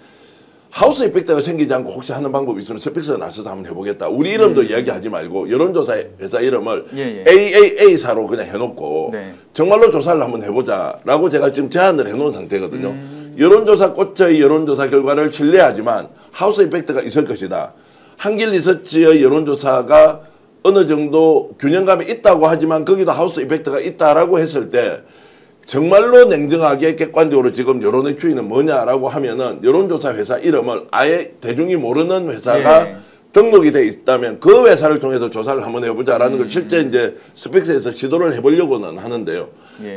하우스 이펙트가 생기지 않고 혹시 하는 방법이 있으면 스픽스에 나서서 한번 해보겠다. 우리 이름도 이야기하지 말고 여론조사 회사 이름을 AAA사로 그냥 해놓고 정말로 조사를 한번 해보자라고 제가 지금 제안을 해놓은 상태거든요. 여론조사 꽃의 여론조사 결과를 신뢰하지만 하우스 이펙트가 있을 것이다. 한길 리서치의 여론조사가 어느 정도 균형감이 있다고 하지만 거기도 하우스 이펙트가 있다라고 했을 때 정말로 냉정하게 객관적으로 지금 여론의 추이는 뭐냐라고 하면은 여론조사 회사 이름을 아예 대중이 모르는 회사가 등록이 돼 있다면 그 회사를 통해서 조사를 한번 해보자라는 걸 실제 이제 스펙스에서 시도를 해보려고는 하는데요.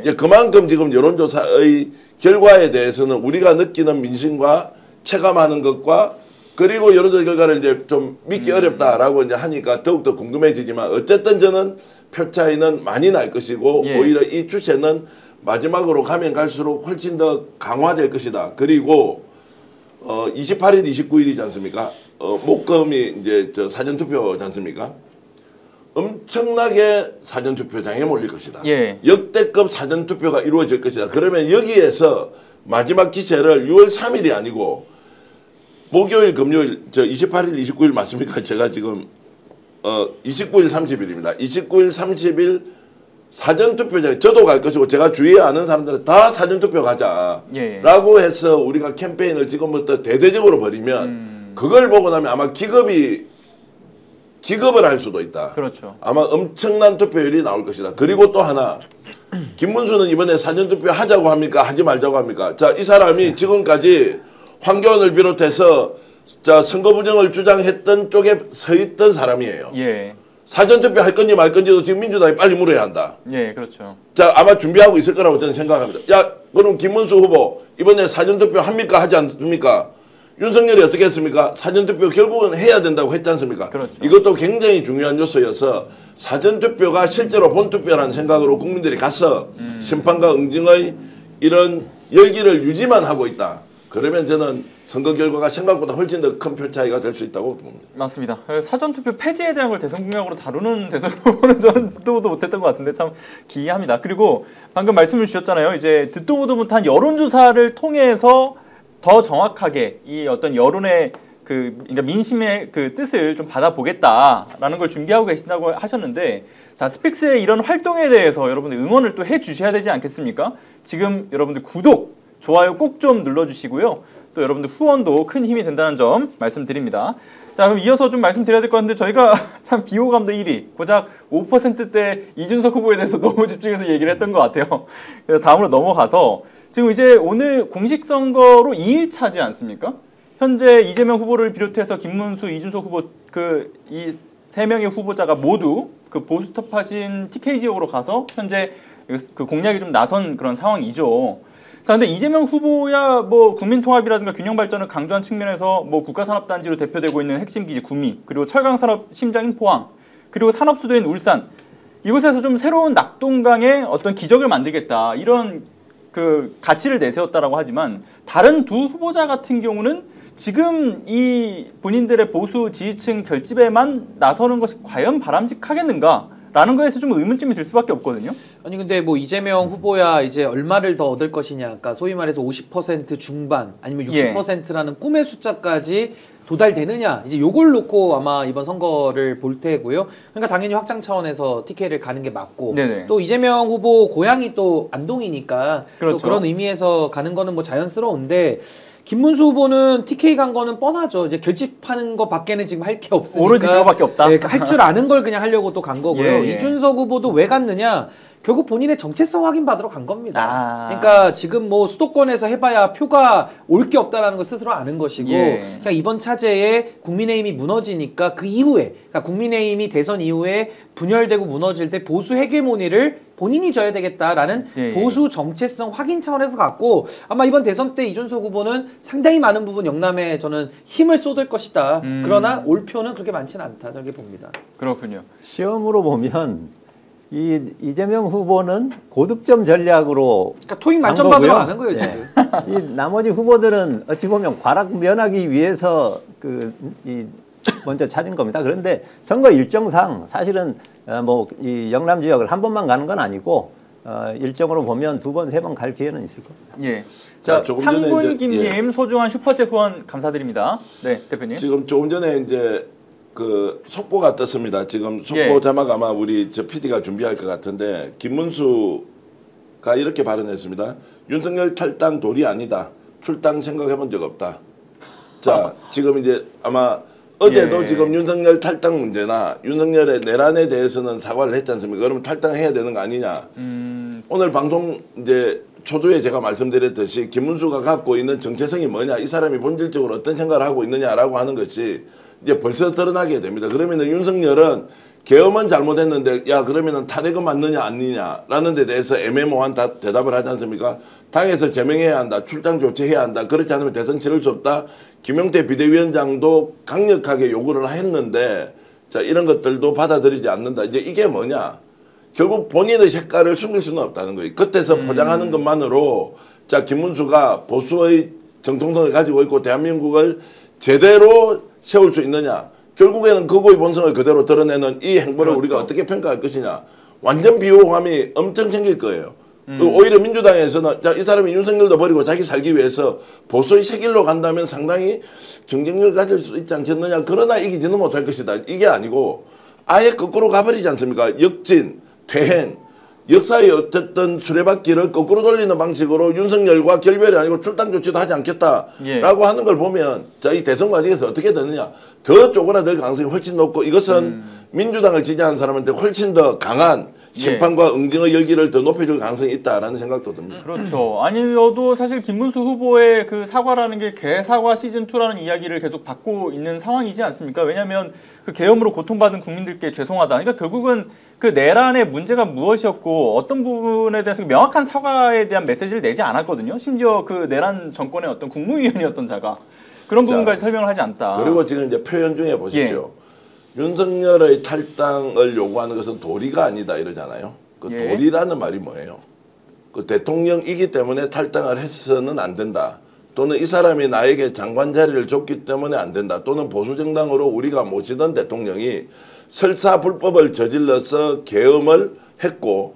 이제 그만큼 지금 여론조사의 결과에 대해서는 우리가 느끼는 민심과 체감하는 것과 그리고 여론조사 결과를 이제 좀 믿기 어렵다라고 이제 하니까 더욱더 궁금해지지만 어쨌든 저는 표 차이는 많이 날 것이고 오히려 이 추세는 마지막으로 가면 갈수록 훨씬 더 강화될 것이다. 그리고 28일, 29일이지 않습니까? 목금이 이제 저 사전투표지 않습니까? 엄청나게 사전투표장에 몰릴 것이다. 역대급 사전투표가 이루어질 것이다. 그러면 여기에서 마지막 기세를 6월 3일이 아니고 목요일, 금요일, 저 28일, 29일 맞습니까? 제가 지금 29일, 30일입니다. 29일, 30일 사전투표장에 저도 갈 것이고 제가 주위에 아는 사람들은 다 사전투표 가자라고 해서 우리가 캠페인을 지금부터 대대적으로 벌이면 그걸 보고 나면 아마 기겁을 할 수도 있다. 그렇죠. 아마 엄청난 투표율이 나올 것이다. 그리고 또 하나 김문수는 이번에 사전투표 하자고 합니까? 하지 말자고 합니까? 자, 이 사람이 지금까지 황교안을 비롯해서 자 선거 부정을 주장했던 쪽에 서 있던 사람이에요. 사전투표 할 건지 말 건지도 지금 민주당이 빨리 물어야 한다. 그렇죠. 자, 아마 준비하고 있을 거라고 저는 생각합니다. 야, 그럼 김문수 후보 이번에 사전투표 합니까? 하지 않습니까? 윤석열이 어떻게 했습니까? 사전투표 결국은 해야 된다고 했지 않습니까? 그렇죠. 이것도 굉장히 중요한 요소여서 사전투표가 실제로 본투표라는 생각으로 국민들이 가서 심판과 응징의 이런 열기를 유지만 하고 있다. 그러면 저는 선거 결과가 생각보다 훨씬 더 큰 표 차이가 될 수 있다고 봅니다. 맞습니다. 사전투표 폐지에 대한 걸 대선 공약으로 다루는 대선 후보는 저는 듣도 보도 못했던 것 같은데 참 기이합니다. 그리고 방금 말씀을 주셨잖아요. 이제 듣도 보도 못한 여론조사를 통해서 더 정확하게 이 어떤 여론의 그러니까 민심의 그 뜻을 좀 받아보겠다라는 걸 준비하고 계신다고 하셨는데, 자 스픽스의 이런 활동에 대해서 여러분들 응원을 또 해주셔야 되지 않겠습니까? 지금 여러분들 구독, 좋아요 꼭 좀 눌러주시고요. 또 여러분들 후원도 큰 힘이 된다는 점 말씀드립니다. 자, 그럼 이어서 좀 말씀드려야 될 것 같은데 저희가 참 비호감도 1위, 고작 5%대 이준석 후보에 대해서 너무 집중해서 얘기를 했던 것 같아요. 그래서 다음으로 넘어가서 지금 이제 오늘 공식 선거로 2일차지 않습니까? 현재 이재명 후보를 비롯해서 김문수, 이준석 후보 이 세 명의 후보자가 모두 그 보수톱하신 TK 지역으로 가서 현재 그 공략이 좀 나선 그런 상황이죠. 자, 근데 이재명 후보야 뭐 국민통합이라든가 균형발전을 강조한 측면에서 뭐 국가산업단지로 대표되고 있는 핵심 기지 구미, 그리고 철강산업 심장인 포항, 그리고 산업수도인 울산, 이곳에서 좀 새로운 낙동강의 어떤 기적을 만들겠다, 이런 그 가치를 내세웠다라고 하지만 다른 두 후보자 같은 경우는 지금 이 본인들의 보수 지지층 결집에만 나서는 것이 과연 바람직하겠는가? 라는 거에서 좀 의문점이 들 수밖에 없거든요. 아니 근데 뭐 이재명 후보야 이제 얼마를 더 얻을 것이냐, 그러니까 소위 말해서 50% 중반 아니면 60%라는 꿈의 숫자까지 도달되느냐, 이제 요걸 놓고 아마 이번 선거를 볼 테고요. 그러니까 당연히 확장 차원에서 TK를 가는 게 맞고, 네네. 또 이재명 후보 고향이 또 안동이니까 그렇죠. 또 그런 의미에서 가는 거는 뭐 자연스러운데, 김문수 후보는 TK 간 거는 뻔하죠. 이제 결집하는 거 밖에는 지금 할 게 없으니까. 오로지 그거밖에 없다. 네, 할 줄 아는 걸 그냥 하려고 또 간 거고요. 예, 예. 이준석 후보도 왜 갔느냐? 결국 본인의 정체성 확인 받으러 간 겁니다. 아. 그러니까 지금 뭐 수도권에서 해봐야 표가 올 게 없다라는 걸 스스로 아는 것이고, 예. 그냥 이번 차제에 국민의힘이 무너지니까 그 이후에, 그러니까 국민의힘이 대선 이후에 분열되고 무너질 때 보수 헤게모니를 본인이 져야 되겠다라는 예. 보수 정체성 확인 차원에서 갔고, 아마 이번 대선 때 이준석 후보는 상당히 많은 부분 영남에 저는 힘을 쏟을 것이다. 그러나 올 표는 그렇게 많지는 않다, 저렇게 봅니다. 그렇군요. 시험으로 보면 이재명 후보는 고득점 전략으로 그러니까 토익 만점 간 받으러 거고요. 가는 거예요, 지금. 이 나머지 후보들은 어찌 보면 과락 면하기 위해서 먼저 차린 겁니다. 그런데 선거 일정상 사실은 이 영남 지역을 한 번만 가는 건 아니고 일정으로 보면 2번, 3번 갈 기회는 있을 겁니다. 예. 자, 자, 조금 전에 상군김님 이제, 소중한 슈퍼챗 후원 감사드립니다. 네, 대표님. 지금 조금 전에 이제 그 속보가 떴습니다. 지금 속보 예. 자막 아마 우리 저 PD가 준비할 것 같은데, 김문수가 이렇게 발언했습니다. 윤석열 탈당 돌이 아니다. 출당 생각해본 적 없다. 자, 지금 이제 아마 어제도 예. 지금 윤석열 탈당 문제나 윤석열의 내란에 대해서는 사과를 했지 않습니까? 그러면 탈당해야 되는 거 아니냐. 오늘 방송 이제 초두에 제가 말씀드렸듯이 김문수가 갖고 있는 정체성이 뭐냐, 이 사람이 본질적으로 어떤 생각을 하고 있느냐라고 하는 것이 이제 벌써 드러나게 됩니다. 그러면은 윤석열은 계엄은 잘못했는데 야 그러면은 탄핵은 맞느냐 아니냐라는 데 대해서 애매모호한 대답을 하지 않습니까? 당에서 제명해야 한다, 출당 조치해야 한다, 그렇지 않으면 대선 치를 수 없다. 김용태 비대위원장도 강력하게 요구를 했는데, 자 이런 것들도 받아들이지 않는다. 이제 이게 뭐냐? 결국 본인의 색깔을 숨길 수는 없다는 거예요. 겉에서 포장하는 것만으로 자 김문수가 보수의 정통성을 가지고 있고 대한민국을 제대로 세울 수 있느냐. 결국에는 극우의 본성을 그대로 드러내는 이 행보를 그렇죠. 우리가 어떻게 평가할 것이냐. 완전 비호감이 엄청 생길 거예요. 오히려 민주당에서는 자, 이 사람이 윤석열도 버리고 자기 살기 위해서 보수의 색일로 간다면 상당히 경쟁력을 가질 수 있지 않겠느냐. 그러나 이기지는 못할 것이다. 이게 아니고 아예 거꾸로 가버리지 않습니까? 역진, 퇴행, 역사의 어쨌든 수레바퀴를 거꾸로 돌리는 방식으로 윤석열과 결별이 아니고 출당 조치도 하지 않겠다라고 하는 걸 보면 자, 이 대선 과정에서 어떻게 되느냐. 더 쪼그라들 가능성이 훨씬 높고, 이것은 민주당을 지지하는 사람한테 훨씬 더 강한 심판과 응징의 열기를 더 높여줄 가능성이 있다라는 생각도 듭니다. 그렇죠. 아니어도 사실 김문수 후보의 그 사과라는 게 개사과 시즌2라는 이야기를 계속 받고 있는 상황이지 않습니까? 왜냐하면 그 계엄으로 고통받은 국민들께 죄송하다. 그러니까 결국은 그 내란의 문제가 무엇이었고 어떤 부분에 대해서 명확한 사과에 대한 메시지를 내지 않았거든요. 심지어 그 내란 정권의 어떤 국무위원이었던 자가 그런 부분까지 설명을 하지 않다. 그리고 지금 이제 표현 중에 보십시오. 윤석열의 탈당을 요구하는 것은 도리가 아니다 이러잖아요. 그 도리라는 말이 뭐예요? 그 대통령이기 때문에 탈당을 해서는 안 된다. 또는 이 사람이 나에게 장관 자리를 줬기 때문에 안 된다. 또는 보수정당으로 우리가 모시던 대통령이 설사 불법을 저질러서 계엄을 했고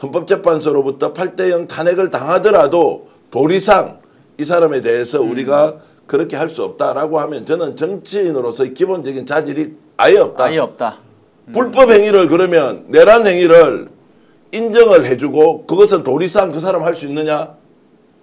헌법재판소로부터 8대0 탄핵을 당하더라도 도리상 이 사람에 대해서 우리가 그렇게 할 수 없다라고 하면 저는 정치인으로서의 기본적인 자질이 아예 없다. 아예 없다. 불법 행위를 그러면 내란 행위를 인정을 해주고 그것을 도리상 그 사람 할 수 있느냐?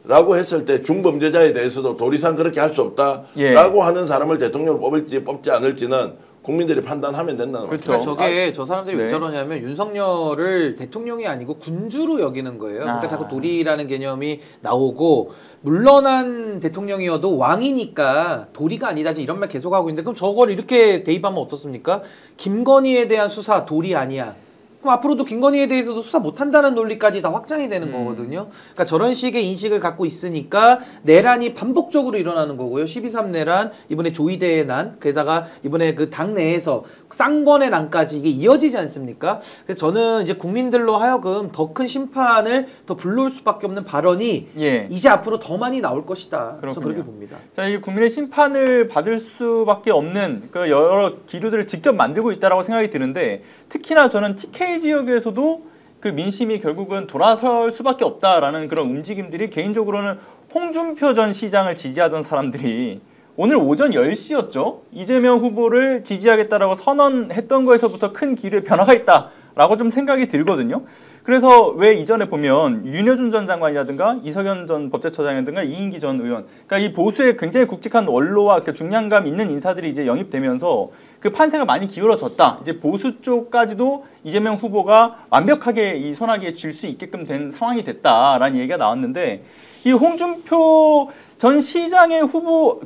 라고 했을 때 중범죄자에 대해서도 도리상 그렇게 할 수 없다라고 예. 하는 사람을 대통령으로 뽑을지 뽑지 않을지는 국민들이 판단하면 된다는 거죠. 그렇죠. 그러니까 저게 저 사람들이 네. 왜 저러냐면 윤석열을 대통령이 아니고 군주로 여기는 거예요. 그러니까 자꾸 도리라는 개념이 나오고 물러난 대통령이어도 왕이니까 도리가 아니다 이런 말 계속하고 있는데 그럼 저걸 이렇게 대입하면 어떻습니까? 김건희에 대한 수사 도리 아니야. 그럼 앞으로도 김건희에 대해서도 수사 못한다는 논리까지 다 확장이 되는 거거든요. 그러니까 저런 식의 인식을 갖고 있으니까 내란이 반복적으로 일어나는 거고요. 12.3 내란, 이번에 조이대의 난, 게다가 이번에 그 당내에서 쌍권의 난까지 이게 이어지지 않습니까? 그래서 저는 이제 국민들로 하여금 더 큰 심판을 더 불러올 수밖에 없는 발언이 예. 이제 앞으로 더 많이 나올 것이다. 저는 그렇군요. 그렇게 봅니다. 자, 이 국민의 심판을 받을 수밖에 없는 그 여러 기류들을 직접 만들고 있다라고 생각이 드는데 특히나 저는 TK 지역에서도 그 민심이 결국은 돌아설 수밖에 없다라는 그런 움직임들이 개인적으로는 홍준표 전 시장을 지지하던 사람들이 오늘 오전 10시였죠. 이재명 후보를 지지하겠다라고 선언했던 거에서부터 큰 기류의 변화가 있다라고 좀 생각이 들거든요. 그래서 왜 이전에 보면 윤여준 전 장관이라든가 이석연 전 법제처장이라든가 이인기 전 의원, 그러니까 이 보수의 굉장히 굵직한 원로와 중량감 있는 인사들이 이제 영입되면서 그 판세가 많이 기울어졌다. 이제 보수 쪽까지도 이재명 후보가 완벽하게 이 손아귀에 쥘 수 있게끔 된 상황이 됐다라는 얘기가 나왔는데 이 홍준표 전 시장의 후보,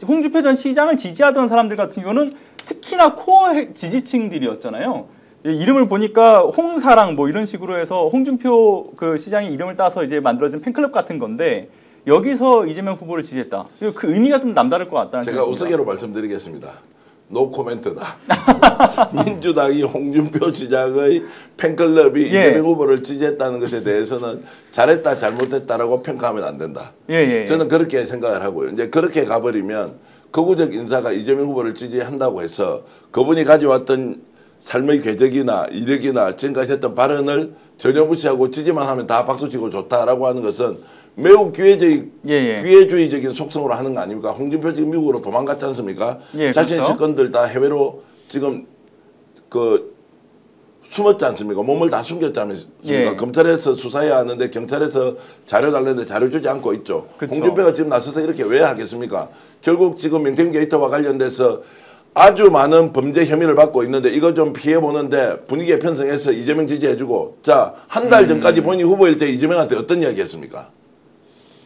홍준표 전 시장을 지지하던 사람들 같은 경우는 특히나 코어 지지층들이었잖아요. 이름을 보니까 홍사랑 뭐 이런 식으로 해서 홍준표 그 시장의 이름을 따서 이제 만들어진 팬클럽 같은 건데 여기서 이재명 후보를 지지했다. 그 의미가 좀 남다를 것 같다는 제가 생각입니다. 우스개로 말씀드리겠습니다. 노 코멘트다. 민주당이 홍준표 시장의 팬클럽이 이재명 후보를 지지했다는 것에 대해서는 잘했다 잘못했다라고 평가하면 안 된다. 저는 그렇게 생각을 하고요. 이제 그렇게 가버리면 극우적 인사가 이재명 후보를 지지한다고 해서 그분이 가져왔던 삶의 궤적이나 이력이나 지금까지 했던 발언을 전혀 무시하고 지지만 하면 다 박수치고 좋다라고 하는 것은 매우 기회주의적인 속성으로 하는 거 아닙니까? 홍준표 지금 미국으로 도망갔지 않습니까? 자신의 그렇죠. 측근들 다 해외로 지금 숨었지 않습니까? 몸을 다 숨겼지 않습니까? 검찰에서 수사해야 하는데 경찰에서 자료 달라는데 자료 주지 않고 있죠. 그쵸. 홍준표가 지금 나서서 이렇게 왜 하겠습니까? 결국 지금 명태균 게이트와 관련돼서 아주 많은 범죄 혐의를 받고 있는데 이거 좀 피해보는데 분위기에 편성해서 이재명 지지해주고 자, 한 달 전까지 본인이 후보일 때 이재명한테 어떤 이야기 했습니까?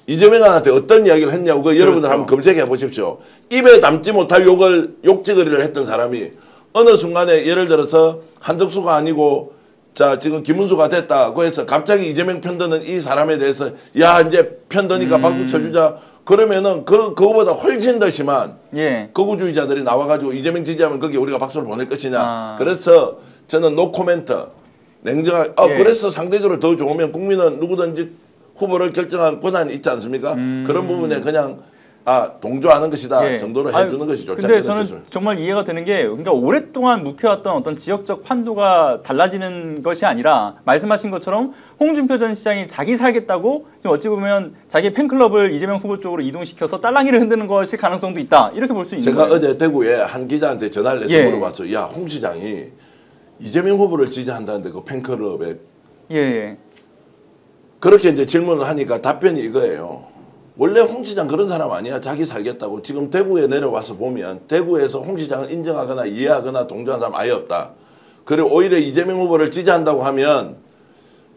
이재명한테 어떤 이야기를 했냐고 여러분들 한번 검색해 보십시오. 입에 담지 못할 욕지거리를 했던 사람이 어느 순간에 예를 들어서 한덕수가 아니고 자 지금 김문수가 됐다고 해서 갑자기 이재명 편드는 이 사람에 대해서 야 이제 편드니까 박수 쳐주자 그러면은 그거보다 훨씬 더 심한 극우주의자들이 나와가지고 이재명 지지하면 거기에 우리가 박수를 보낼 것이냐. 그래서 저는 노 코멘트 냉정하게 그래서 상대적으로 더 좋으면 국민은 누구든지 후보를 결정할 권한이 있지 않습니까? 그런 부분에 그냥 동조하는 것이다 정도로 해주는 것이 좋지 근데 않겠습니까? 저는 정말 이해가 되는 게 그러니까 오랫동안 묵혀왔던 어떤 지역적 판도가 달라지는 것이 아니라 말씀하신 것처럼 홍준표 전 시장이 자기 살겠다고 지금 어찌 보면 자기 팬클럽을 이재명 후보 쪽으로 이동시켜서 딸랑이를 흔드는 것일 가능성도 있다. 이렇게 볼 수 있는 거예요. 제가 어제 대구에 한 기자한테 전화를 해서 물어봤어요. 야, 홍 시장이 이재명 후보를 지지한다는데 그 팬클럽에 그렇게 이제 질문을 하니까 답변이 이거예요. 원래 홍 시장 그런 사람 아니야. 자기 살겠다고. 지금 대구에 내려와서 보면 대구에서 홍 시장을 인정하거나 이해하거나 동조한 사람 아예 없다. 그리고 오히려 이재명 후보를 지지한다고 하면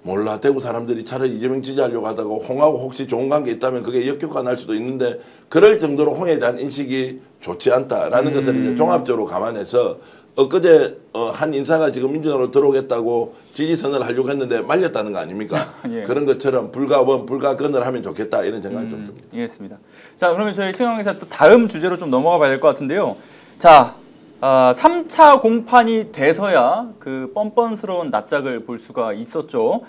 몰라. 대구 사람들이 차라리 이재명 지지하려고 하다가 홍하고 혹시 좋은 관계 있다면 그게 역효과 날 수도 있는데 그럴 정도로 홍에 대한 인식이 좋지 않다라는 것을 이제 종합적으로 감안해서 엊그제 한 인사가 지금 민주당으로 들어오겠다고 지지선을 하려고 했는데 말렸다는 거 아닙니까? 그런 것처럼 불가원, 불가건을 하면 좋겠다 이런 생각이 좀 듭니다. 이해했습니다. 자, 그러면 저희 최강기사 또 다음 주제로 좀 넘어가 봐야 될 것 같은데요. 자, 3차 공판이 돼서야 그 뻔뻔스러운 낯짝을 볼 수가 있었죠.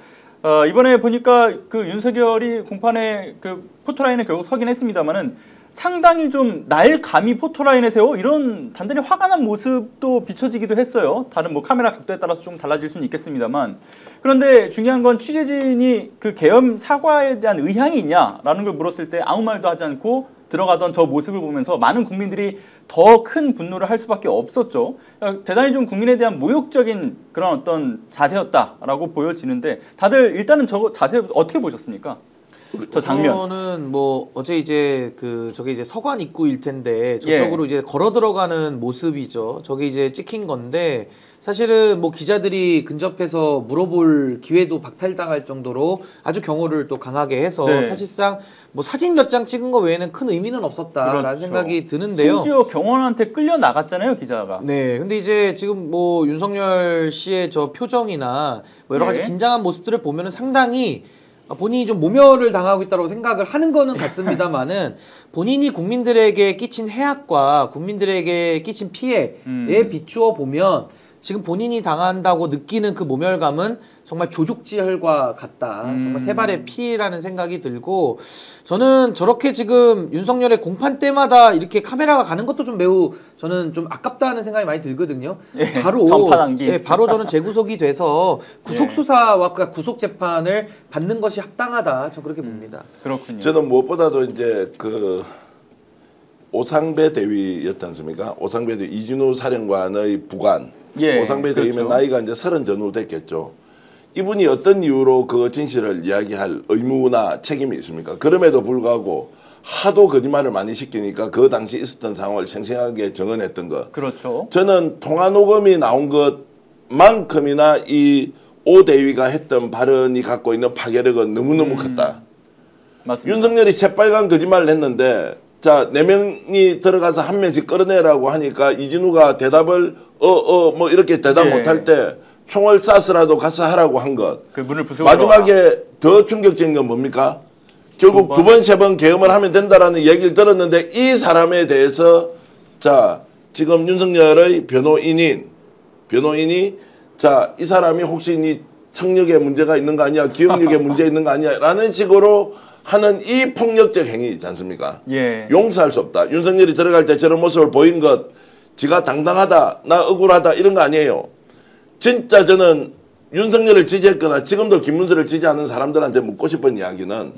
이번에 보니까 그 윤석열이 공판에 그 포토라인에 결국 서긴 했습니다만은 상당히 좀 날 감히 포토라인에 세워 이런 단단히 화가 난 모습도 비춰지기도 했어요. 다른 뭐 카메라 각도에 따라서 좀 달라질 수는 있겠습니다만 그런데 중요한 건 취재진이 그 계엄 사과에 대한 의향이 있냐라는 걸 물었을 때 아무 말도 하지 않고 들어가던 저 모습을 보면서 많은 국민들이 더 큰 분노를 할 수밖에 없었죠. 대단히 좀 국민에 대한 모욕적인 그런 어떤 자세였다라고 보여지는데 다들 일단은 저 자세 어떻게 보셨습니까? 저 장면. 저는 뭐 어제 이제 저게 이제 서관 입구일 텐데 저쪽으로 이제 걸어 들어가는 모습이죠. 저게 이제 찍힌 건데 사실은 뭐 기자들이 근접해서 물어볼 기회도 박탈당할 정도로 아주 경호를 또 강하게 해서 사실상 뭐 사진 몇 장 찍은 거 외에는 큰 의미는 없었다라는 생각이 드는데요. 심지어 경호원한테 끌려 나갔잖아요, 기자가. 네, 근데 이제 지금 뭐 윤석열 씨의 저 표정이나 뭐 여러 가지 긴장한 모습들을 보면은 상당히 본인이 좀 모멸을 당하고 있다고 생각을 하는 거는 같습니다만은 본인이 국민들에게 끼친 해악과 국민들에게 끼친 피해에 비추어 보면 지금 본인이 당한다고 느끼는 그 모멸감은 정말 조족지혈과 같다. 정말 세 발의 피라는 생각이 들고 저는 저렇게 지금 윤석열의 공판 때마다 이렇게 카메라가 가는 것도 좀 매우 저는 좀 아깝다는 생각이 많이 들거든요. 바로 전파당기. 바로 저는 재구속이 돼서 구속 수사와 구속 재판을 받는 것이 합당하다. 저 그렇게 봅니다. 그렇군요. 저는 무엇보다도 이제 그 오상배 대위였지 않습니까? 오상배 대위 이진우 사령관의 부관. 오상배 대위면 나이가 이제 30 전후 됐겠죠. 이분이 어떤 이유로 그 진실을 이야기할 의무나 책임이 있습니까? 그럼에도 불구하고 하도 거짓말을 많이 시키니까 그 당시 있었던 상황을 생생하게 정언했던 것. 그렇죠. 저는 통화녹음이 나온 것만큼이나 이 오 대위가 했던 발언이 갖고 있는 파괴력은 너무너무 컸다. 맞습니다. 윤석열이 새빨간 거짓말을 했는데 자, 4명이 들어가서 한 명씩 끌어내라고 하니까 이진우가 대답을 뭐 이렇게 대답 못할 때 총을 쏴서라도 가서 하라고 한 것. 그 문을 부수고 마지막에 더 충격적인 건 뭡니까? 결국 두 번, 세 번 계엄을 하면 된다라는 얘기를 들었는데 이 사람에 대해서 자, 지금 윤석열의 변호인이 자, 이 사람이 혹시 이 청력에 문제가 있는 거 아니야? 기억력에 문제 있는 거 아니야? 라는 식으로 하는 이 폭력적 행위 있지 않습니까? 용서할 수 없다. 윤석열이 들어갈 때 저런 모습을 보인 것, 지가 당당하다, 나 억울하다 이런 거 아니에요. 진짜 저는 윤석열을 지지했거나 지금도 김문수를 지지하는 사람들한테 묻고 싶은 이야기는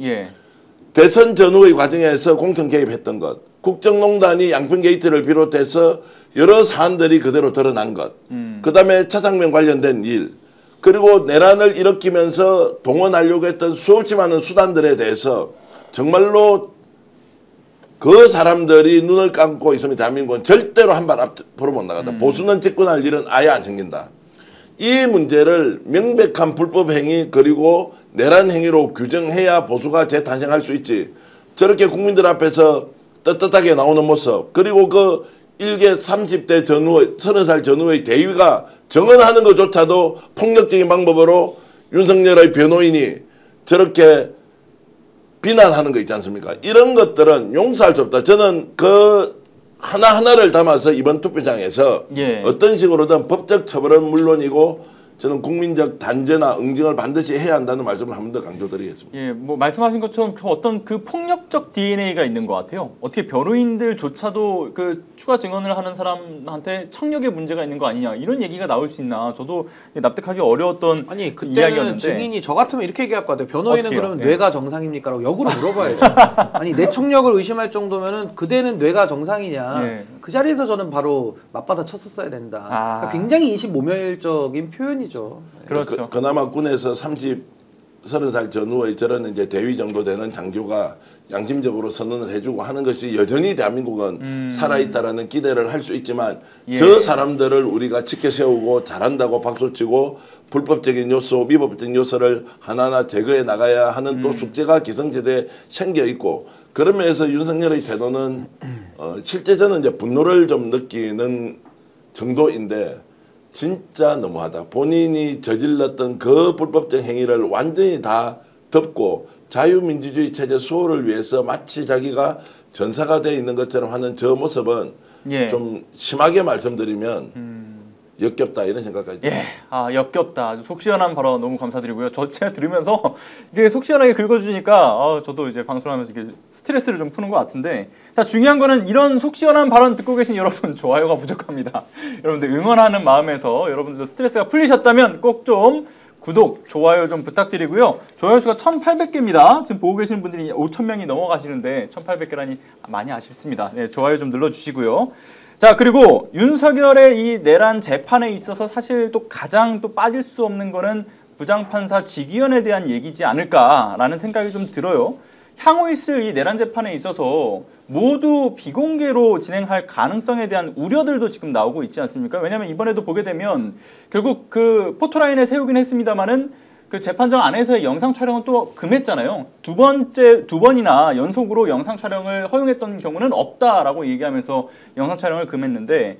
대선 전후의 과정에서 공천 개입했던 것, 국정농단이 양평 게이트를 비롯해서 여러 사안들이 그대로 드러난 것, 그 다음에 차상면 관련된 일, 그리고 내란을 일으키면서 동원하려고 했던 수없이 많은 수단들에 대해서 정말로 그 사람들이 눈을 감고 있으면 대한민국은 절대로 한 발 앞으로 못 나간다. 보수는 집권할 일은 아예 안 생긴다. 이 문제를 명백한 불법 행위 그리고 내란 행위로 규정해야 보수가 재탄생할 수 있지. 저렇게 국민들 앞에서 떳떳하게 나오는 모습 그리고 그 일개 30대 전후의 30살 전후의 대위가 정언하는 것조차도 폭력적인 방법으로 윤석열의 변호인이 저렇게 비난하는 거 있지 않습니까? 이런 것들은 용서할 수 없다. 저는 그 하나하나를 담아서 이번 투표장에서 어떤 식으로든 법적 처벌은 물론이고 저는 국민적 단죄나 응징을 반드시 해야 한다는 말씀을 한 번 더 강조드리겠습니다. 뭐 말씀하신 것처럼 어떤 그 폭력적 DNA가 있는 것 같아요. 어떻게 변호인들조차도 그 추가 증언을 하는 사람한테 청력에 문제가 있는 거 아니냐 이런 얘기가 나올 수 있나 저도 납득하기 어려웠던 아니 그때는 이야기였는데 증인이 저 같으면 이렇게 얘기할 것 같아요. 변호인은 어떡해요? 그러면 뇌가 정상입니까? 라고 역으로 물어봐야죠. 아니 내 청력을 의심할 정도면은 그대는 뇌가 정상이냐 그 자리에서 저는 바로 맞받아 쳤었어야 된다. 그러니까 굉장히 인식모멸적인 표현이죠. 그렇죠. 그나마 군에서 30살 전후의 저런 이제 대위 정도 되는 장교가 양심적으로 선언을 해주고 하는 것이 여전히 대한민국은 살아있다라는 기대를 할 수 있지만 저 사람들을 우리가 지켜세우고 잘한다고 박수치고 불법적인 요소, 미법적인 요소를 하나하나 제거해 나가야 하는 또 숙제가 기성제대에 생겨 있고 그런 면에서 윤석열의 태도는 실제 저는 이제 분노를 좀 느끼는 정도인데 진짜 너무하다. 본인이 저질렀던 그 불법적 행위를 완전히 다 덮고 자유민주주의 체제 수호를 위해서 마치 자기가 전사가 되어 있는 것처럼 하는 저 모습은 좀 심하게 말씀드리면 역겹다 이런 생각까지 듭니다. 역겹다. 아주 속 시원한 발언 너무 감사드리고요. 제가 들으면서 이게 속 시원하게 긁어주니까 저도 이제 방송하면서 이렇게 스트레스를 좀 푸는 것 같은데 자 중요한 거는 이런 속 시원한 발언 듣고 계신 여러분 좋아요가 부족합니다. 여러분들 응원하는 마음에서 여러분들도 스트레스가 풀리셨다면 꼭 좀 구독, 좋아요 좀 부탁드리고요. 좋아요 수가 1,800개입니다. 지금 보고 계시는 분들이 5,000명이 넘어가시는데 1,800개라니 많이 아쉽습니다. 좋아요 좀 눌러주시고요. 자 그리고 윤석열의 이 내란 재판에 있어서 사실 또 가장 또 빠질 수 없는 거는 부장판사 직위원에 대한 얘기지 않을까라는 생각이 좀 들어요. 향후 있을 이 내란 재판에 있어서 모두 비공개로 진행할 가능성에 대한 우려들도 지금 나오고 있지 않습니까? 왜냐하면 이번에도 보게 되면 결국 그 포토라인에 세우긴 했습니다만은 그 재판정 안에서의 영상 촬영은 또 금했잖아요. 두 번이나 연속으로 영상 촬영을 허용했던 경우는 없다라고 얘기하면서 영상 촬영을 금했는데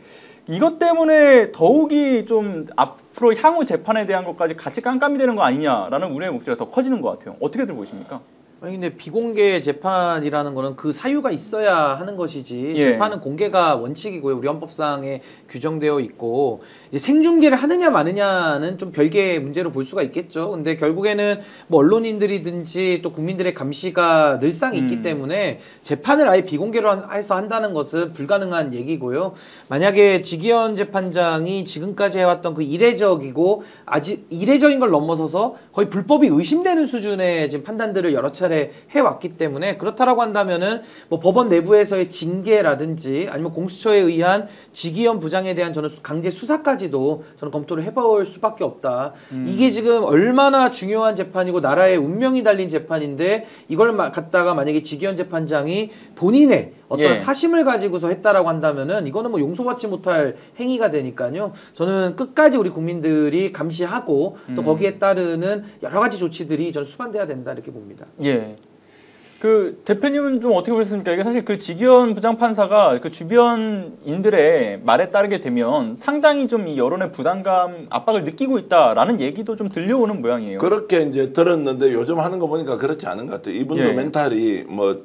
이것 때문에 더욱이 좀 앞으로 향후 재판에 대한 것까지 같이 깜깜이 되는 거 아니냐라는 우려의 목소리가 더 커지는 것 같아요. 어떻게들 보십니까? 아니 근데 비공개 재판이라는 거는 그 사유가 있어야 하는 것이지 예. 재판은 공개가 원칙이고요. 우리 헌법상에 규정되어 있고 이제 생중계를 하느냐 마느냐는 좀 별개의 문제로 볼 수가 있겠죠. 근데 결국에는 뭐 언론인들이든지 또 국민들의 감시가 늘상 있기 때문에 재판을 아예 비공개로 해서 한다는 것은 불가능한 얘기고요. 만약에 직위원 재판장이 지금까지 해왔던 그 이례적이고 아직 이례적인 걸 넘어서서 거의 불법이 의심되는 수준의 지금 판단들을 여러 차례 해왔기 때문에 그렇다라고 한다면은 뭐 법원 내부에서의 징계라든지 아니면 공수처에 의한 직위원 부장에 대한 저는 강제 수사까지도 저는 검토를 해볼 수밖에 없다. 이게 지금 얼마나 중요한 재판이고 나라의 운명이 달린 재판인데 이걸 갖다가 만약에 직위원 재판장이 본인의 어떤 사심을 가지고서 했다라고 한다면은 이거는 뭐 용서받지 못할 행위가 되니까요. 저는 끝까지 우리 국민들이 감시하고 또 거기에 따르는 여러 가지 조치들이 저는 수반돼야 된다 이렇게 봅니다. 예. 그 대표님은 좀 어떻게 보셨습니까? 이게 사실 그 직위원 부장판사가 그 주변인들의 말에 따르게 되면 상당히 좀 이 여론의 부담감, 압박을 느끼고 있다라는 얘기도 좀 들려오는 모양이에요. 그렇게 이제 들었는데 요즘 하는 거 보니까 그렇지 않은 것 같아요. 이분도 멘탈이 뭐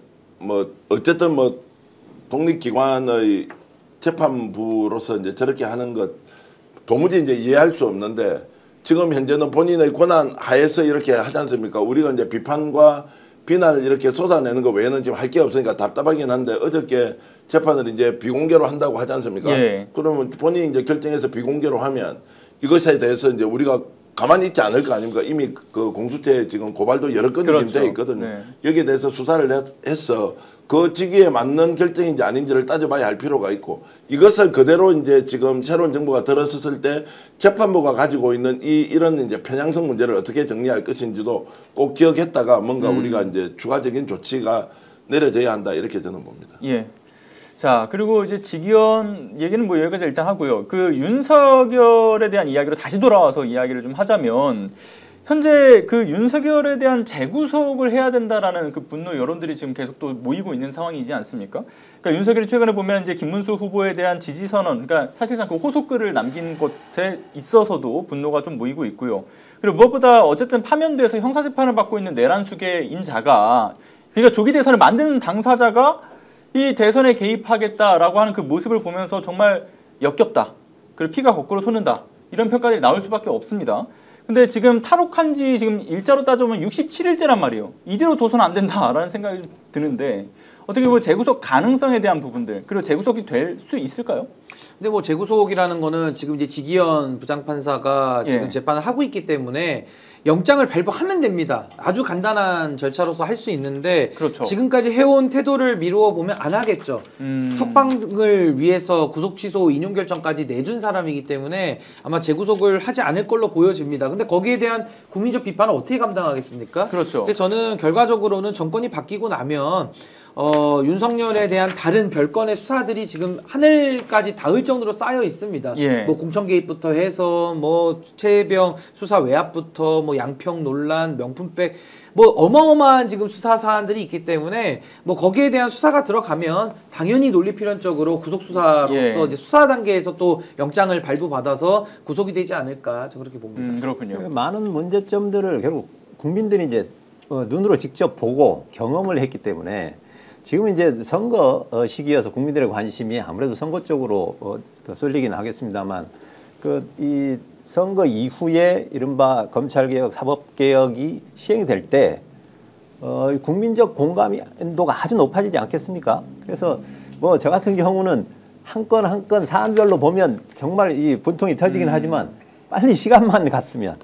어쨌든 뭐 독립기관의 재판부로서 이제 저렇게 하는 것 도무지 이제 이해할 수 없는데 지금 현재는 본인의 권한 하에서 이렇게 하지 않습니까? 우리가 이제 비판과 비난을 이렇게 쏟아내는 거 외에는 지금 할 게 없으니까 답답하긴 한데 어저께 재판을 이제 비공개로 한다고 하지 않습니까? 그러면 본인이 이제 결정해서 비공개로 하면 이것에 대해서 이제 우리가 가만히 있지 않을 거 아닙니까? 이미 그 공수처에 지금 고발도 여러 건이 지금 돼 있거든요. 여기에 대해서 수사를 해서 그 직위에 맞는 결정인지 아닌지를 따져봐야 할 필요가 있고 이것을 그대로 이제 지금 새로운 정부가 들어섰을 때 재판부가 가지고 있는 이런 이제 편향성 문제를 어떻게 정리할 것인지도 꼭 기억했다가 뭔가 우리가 이제 추가적인 조치가 내려져야 한다 이렇게 저는 봅니다. 예. 자, 그리고 이제 직위원 얘기는 뭐 여기까지 일단 하고요. 그 윤석열에 대한 이야기로 다시 돌아와서 이야기를 좀 하자면 현재 그 윤석열에 대한 재구속을 해야 된다라는 그 분노 여론들이 지금 계속 또 모이고 있는 상황이지 않습니까? 그러니까 윤석열이 최근에 보면 이제 김문수 후보에 대한 지지 선언, 그러니까 사실상 그 호소글을 남긴 것에 있어서도 분노가 좀 모이고 있고요. 그리고 무엇보다 어쨌든 파면돼서 형사재판을 받고 있는 내란숙의 인자가 그러니까 조기 대선을 만드는 당사자가 이 대선에 개입하겠다라고 하는 그 모습을 보면서 정말 역겹다. 그리고 피가 거꾸로 솟는다. 이런 평가들이 나올 수밖에 없습니다. 근데 지금 탈옥한 지 지금 일자로 따져보면 67일째란 말이에요. 이대로 둬서는 안 된다라는 생각이 드는데 어떻게 보면 재구속 가능성에 대한 부분들 그리고 재구속이 될 수 있을까요? 근데 뭐 재구속이라는 거는 지금 이제 직위원 부장판사가 지금 재판을 하고 있기 때문에 영장을 발부하면 됩니다. 아주 간단한 절차로서 할 수 있는데 지금까지 해온 태도를 미루어 보면 안 하겠죠. 석방을 위해서 구속 취소 인용 결정까지 내준 사람이기 때문에 아마 재구속을 하지 않을 걸로 보여집니다. 근데 거기에 대한 국민적 비판을 어떻게 감당하겠습니까? 그렇죠. 근데 저는 결과적으로는 정권이 바뀌고 나면 윤석열에 대한 다른 별건의 수사들이 지금 하늘까지 닿을 정도로 쌓여 있습니다. 뭐 공천 개입부터 해서 뭐 최혜병 수사 외압부터 뭐 양평 논란, 명품백 뭐 어마어마한 지금 수사 사안들이 있기 때문에 뭐 거기에 대한 수사가 들어가면 당연히 논리 필연적으로 구속 수사로서 이제 수사 단계에서 또 영장을 발부받아서 구속이 되지 않을까 저 그렇게 봅니다. 그렇군요. 많은 문제점들을 결국 국민들이 이제 눈으로 직접 보고 경험을 했기 때문에 지금 이제 선거 시기여서 국민들의 관심이 아무래도 선거 쪽으로 더 쏠리긴 하겠습니다만 이 선거 이후에 이른바 검찰개혁, 사법개혁이 시행이 될 때 국민적 공감도가 아주 높아지지 않겠습니까? 그래서 뭐 저 같은 경우는 한 건 한 건 사안별로 보면 정말 이 분통이 터지긴 하지만 빨리 시간만 갔으면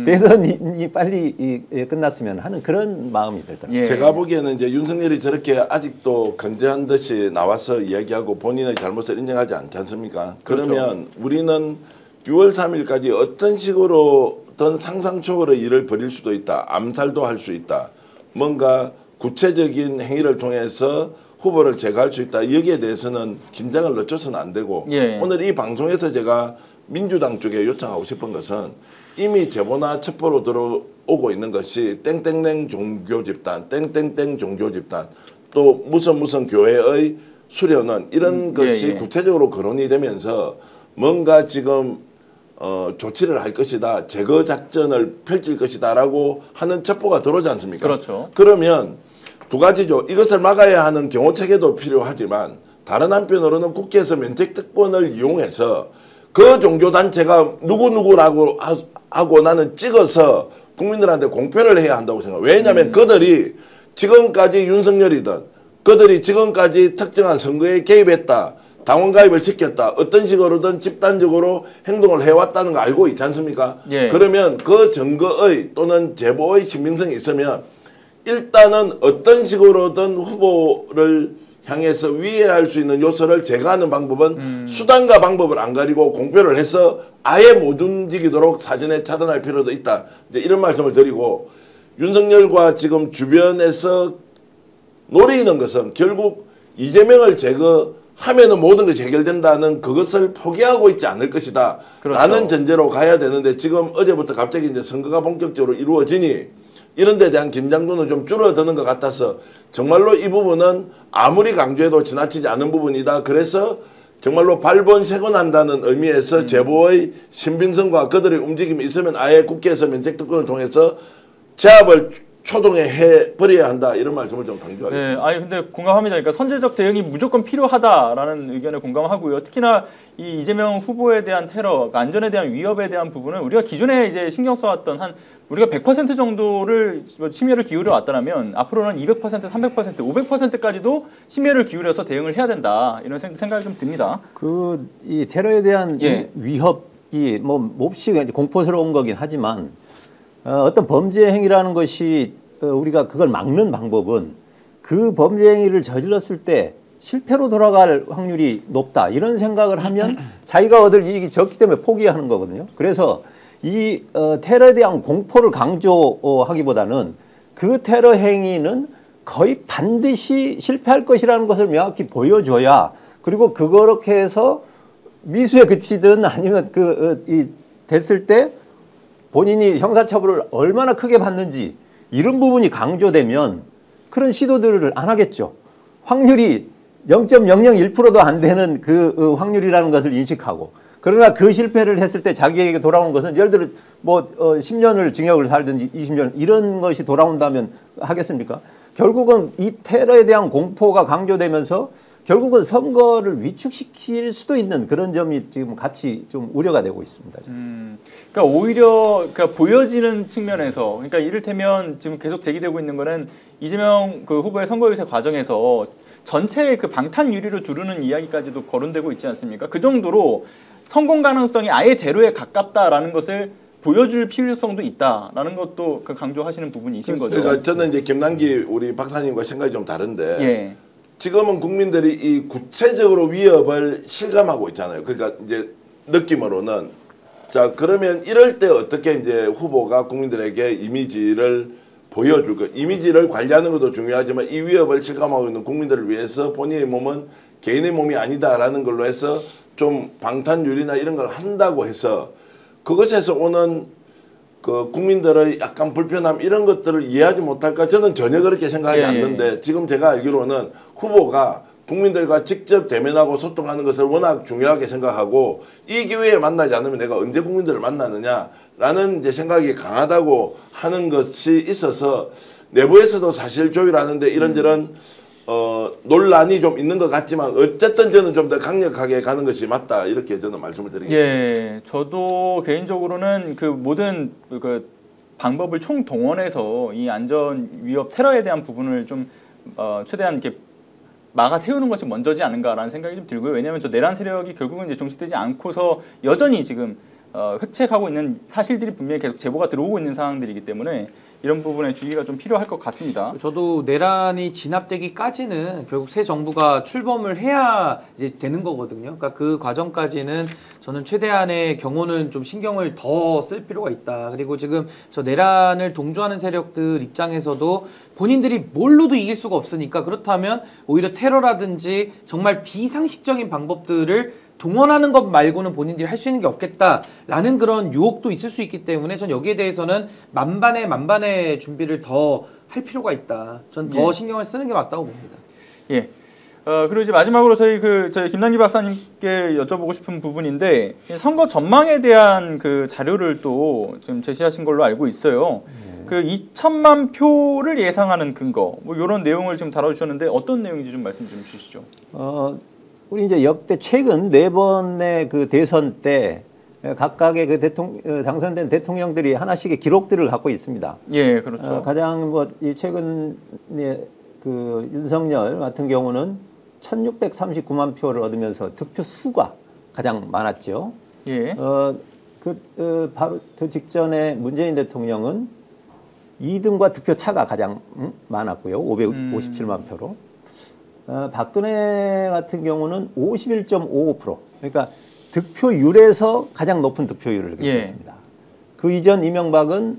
대선이 빨리 끝났으면 하는 그런 마음이 들더라고요. 제가 보기에는 이제 윤석열이 저렇게 아직도 건재한 듯이 나와서 이야기하고 본인의 잘못을 인정하지 않지 않습니까? 그러면 우리는 6월 3일까지 어떤 식으로 어떤 상상 초월의 일을 벌일 수도 있다. 암살도 할 수 있다. 뭔가 구체적인 행위를 통해서 후보를 제거할 수 있다. 여기에 대해서는 긴장을 늦춰서는 안 되고 예. 오늘 이 방송에서 제가 민주당 쪽에 요청하고 싶은 것은 이미 제보나 첩보로 들어오고 있는 것이 땡땡땡 종교 집단, 땡땡땡 종교 집단, 또 무슨 교회의 수련원 이런 것이 예. 구체적으로 거론이 되면서 뭔가 지금 조치를 할 것이다, 제거 작전을 펼칠 것이다라고 하는 첩보가 들어오지 않습니까? 그렇죠. 그러면 두 가지죠. 이것을 막아야 하는 경호 체계도 필요하지만 다른 한편으로는 국회에서 면책특권을 이용해서 그 종교 단체가 누구누구라고 하고 나는 찍어서 국민들한테 공표를 해야 한다고 생각해요. 왜냐하면 그들이 지금까지 윤석열이든 그들이 지금까지 특정한 선거에 개입했다. 당원 가입을 시켰다. 어떤 식으로든 집단적으로 행동을 해왔다는 거 알고 있지 않습니까? 예. 그러면 그 증거의 또는 제보의 신빙성이 있으면 일단은 어떤 식으로든 후보를 향해서 위해할 수 있는 요소를 제거하는 방법은 수단과 방법을 안 가리고 공표를 해서 아예 못 움직이도록 사전에 차단할 필요도 있다. 이제 이런 말씀을 드리고 윤석열과 지금 주변에서 노리는 것은 결국 이재명을 제거하면은 모든 것이 해결된다는 그것을 포기하고 있지 않을 것이다. 그렇죠. 라는 전제로 가야 되는데 지금 어제부터 갑자기 이제 선거가 본격적으로 이루어지니 이런 데 대한 긴장도는 좀 줄어드는 것 같아서 정말로 이 부분은 아무리 강조해도 지나치지 않은 부분이다. 그래서 정말로 발본색원한다는 의미에서 제보의 신빙성과 그들의 움직임이 있으면 아예 국회에서 면책특권을 통해서 제압을 초동해 버려야 한다. 이런 말씀을 좀 강조하겠습니다. 네, 아니 근데 공감합니다. 그러니까 선제적 대응이 무조건 필요하다라는 의견에 공감하고요. 특히나 이 이재명 후보에 대한 테러, 그러니까 안전에 대한 위협에 대한 부분은 우리가 기존에 이제 신경 써왔던 한 우리가 100% 정도를 심혈을 기울여 왔다면 앞으로는 200%, 300%, 500%까지도 심혈을 기울여서 대응을 해야 된다. 이런 생각이 좀 듭니다. 이 테러에 대한 예. 위협이 뭐 몹시 공포스러운 거긴 하지만 어떤 범죄 행위라는 것이 우리가 그걸 막는 방법은 그 범죄 행위를 저질렀을 때 실패로 돌아갈 확률이 높다 이런 생각을 하면 자기가 얻을 이익이 적기 때문에 포기하는 거거든요. 그래서 이 테러에 대한 공포를 강조하기보다는 그 테러 행위는 거의 반드시 실패할 것이라는 것을 명확히 보여줘야 그리고 그렇게 해서 미수에 그치든 아니면 됐을 때 본인이 형사처벌을 얼마나 크게 받는지 이런 부분이 강조되면 그런 시도들을 안 하겠죠. 확률이 0.001%도 안 되는 그 확률이라는 것을 인식하고 그러나 그 실패를 했을 때 자기에게 돌아오는 것은 예를 들어 뭐 10년을 징역을 살든지 20년 이런 것이 돌아온다면 하겠습니까? 결국은 이 테러에 대한 공포가 강조되면서 결국은 선거를 위축시킬 수도 있는 그런 점이 지금 같이 좀 우려가 되고 있습니다. 그러니까 오히려 보여지는 측면에서 그러니까 이를테면 지금 계속 제기되고 있는 거는 이재명 그 후보의 선거 유세 과정에서 전체의 그 방탄 유리를 두르는 이야기까지도 거론되고 있지 않습니까? 그 정도로 성공 가능성이 아예 제로에 가깝다라는 것을 보여줄 필요성도 있다라는 것도 강조하시는 부분이신 거죠. 그러니까 저는 이제 김남기 우리 박사님과 생각이 좀 다른데 예. 지금은 국민들이 이 구체적으로 위협을 실감하고 있잖아요. 그러니까 이제 느낌으로는 자 그러면 이럴 때 어떻게 이제 후보가 국민들에게 이미지를 보여줄 것, 이미지를 관리하는 것도 중요하지만 이 위협을 실감하고 있는 국민들을 위해서 본인의 몸은 개인의 몸이 아니다라는 걸로 해서 좀 방탄유리나 이런 걸 한다고 해서 그것에서 오는 그 국민들의 약간 불편함 이런 것들을 이해하지 못할까 저는 전혀 그렇게 생각하지 않는데 지금 제가 알기로는 후보가 국민들과 직접 대면하고 소통하는 것을 워낙 중요하게 생각하고 이 기회에 만나지 않으면 내가 언제 국민들을 만나느냐라는 이제 생각이 강하다고 하는 것이 있어서 내부에서도 사실 조율하는데 이런저런 논란이 좀 있는 것 같지만 어쨌든 저는 좀 더 강력하게 가는 것이 맞다 이렇게 저는 말씀을 드리겠습니다. 예, 저도 개인적으로는 그 모든 그 방법을 총동원해서 이 안전 위협 테러에 대한 부분을 좀 최대한 이렇게 막아 세우는 것이 먼저지 않은가라는 생각이 좀 들고요. 왜냐하면 저 내란 세력이 결국은 이제 종식되지 않고서 여전히 지금 획책하고 있는 사실들이 분명히 계속 제보가 들어오고 있는 상황들이기 때문에 이런 부분에 주의가 좀 필요할 것 같습니다. 저도 내란이 진압되기까지는 결국 새 정부가 출범을 해야 이제 되는 거거든요. 그러니까 그 과정까지는 저는 최대한의 경우는 좀 신경을 더 쓸 필요가 있다. 그리고 지금 저 내란을 동조하는 세력들 입장에서도 본인들이 뭘로도 이길 수가 없으니까 그렇다면 오히려 테러라든지 정말 비상식적인 방법들을 동원하는 것 말고는 본인들이 할 수 있는 게 없겠다라는 그런 유혹도 있을 수 있기 때문에 전 여기에 대해서는 만반의 준비를 더 할 필요가 있다. 전 더 신경을 쓰는 게 맞다고 봅니다. 예. 그리고 이제 마지막으로 저희 김남기 박사님께 여쭤보고 싶은 부분인데 선거 전망에 대한 그 자료를 또 지금 제시하신 걸로 알고 있어요. 그 2천만 표를 예상하는 근거 뭐 이런 내용을 지금 다뤄주셨는데 어떤 내용인지 좀 말씀 좀 주시죠. 우리 이제 역대 최근 4번의 그 대선 때 각각의 그 당선된 대통령들이 하나씩의 기록들을 갖고 있습니다. 예, 그렇죠. 가장 뭐 이 최근에 그 윤석열 같은 경우는 1,639만 표를 얻으면서 득표 수가 가장 많았죠. 예. 바로 그 직전에 문재인 대통령은 2등과 득표 차가 가장 많았고요. 557만 표로. 박근혜 같은 경우는 51.55%. 그러니까 득표율에서 가장 높은 득표율을 기록했습니다. 예. 그 이전 이명박은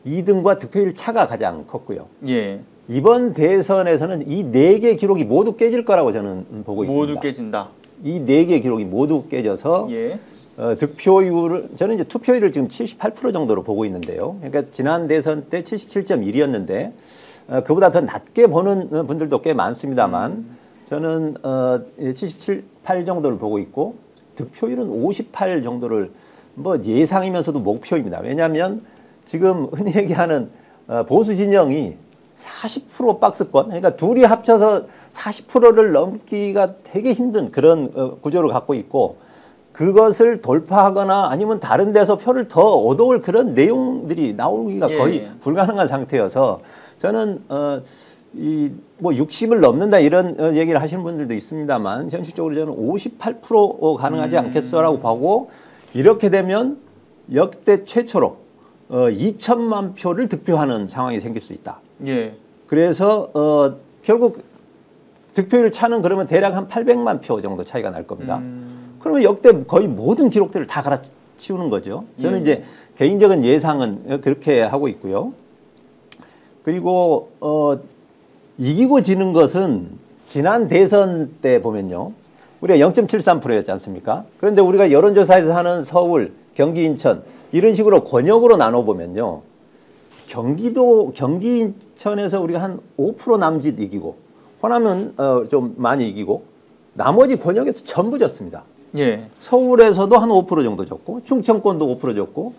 2등과 득표율 차가 가장 컸고요. 예. 이번 대선에서는 이 4개 기록이 모두 깨질 거라고 저는 보고 있습니다. 모두 깨진다. 이 4개 기록이 모두 깨져서 예. 득표율을 저는 이제 투표율을 지금 78% 정도로 보고 있는데요. 그러니까 지난 대선 때 77.1이었는데 그보다 더 낮게 보는 분들도 꽤 많습니다만 저는 77, 8 정도를 보고 있고 득표율은 58 정도를 뭐 예상이면서도 목표입니다. 왜냐하면 지금 흔히 얘기하는 보수 진영이 40% 박스권, 그러니까 둘이 합쳐서 40%를 넘기가 되게 힘든 그런 구조를 갖고 있고 그것을 돌파하거나 아니면 다른 데서 표를 더 얻어올 그런 내용들이 나오기가 거의 불가능한 상태여서 저는 뭐 60을 넘는다 이런 얘기를 하시는 분들도 있습니다만 현실적으로 저는 58% 가능하지 않겠어라고 보고 이렇게 되면 역대 최초로 2천만 표를 득표하는 상황이 생길 수 있다. 예. 그래서 결국 득표율 차는 그러면 대략 한 800만 표 정도 차이가 날 겁니다. 그러면 역대 거의 모든 기록들을 다 갈아치우는 거죠. 저는 이제 개인적인 예상은 그렇게 하고 있고요. 그리고 이기고 지는 것은 지난 대선 때 보면요. 우리가 0.73%였지 않습니까? 그런데 우리가 여론조사에서 하는 서울, 경기, 인천 이런 식으로 권역으로 나눠보면요. 경기 인천에서 우리가 한 5% 남짓 이기고 호남은 좀 많이 이기고 나머지 권역에서 전부 졌습니다. 예. 서울에서도 한 5% 정도 졌고 충청권도 5% 졌고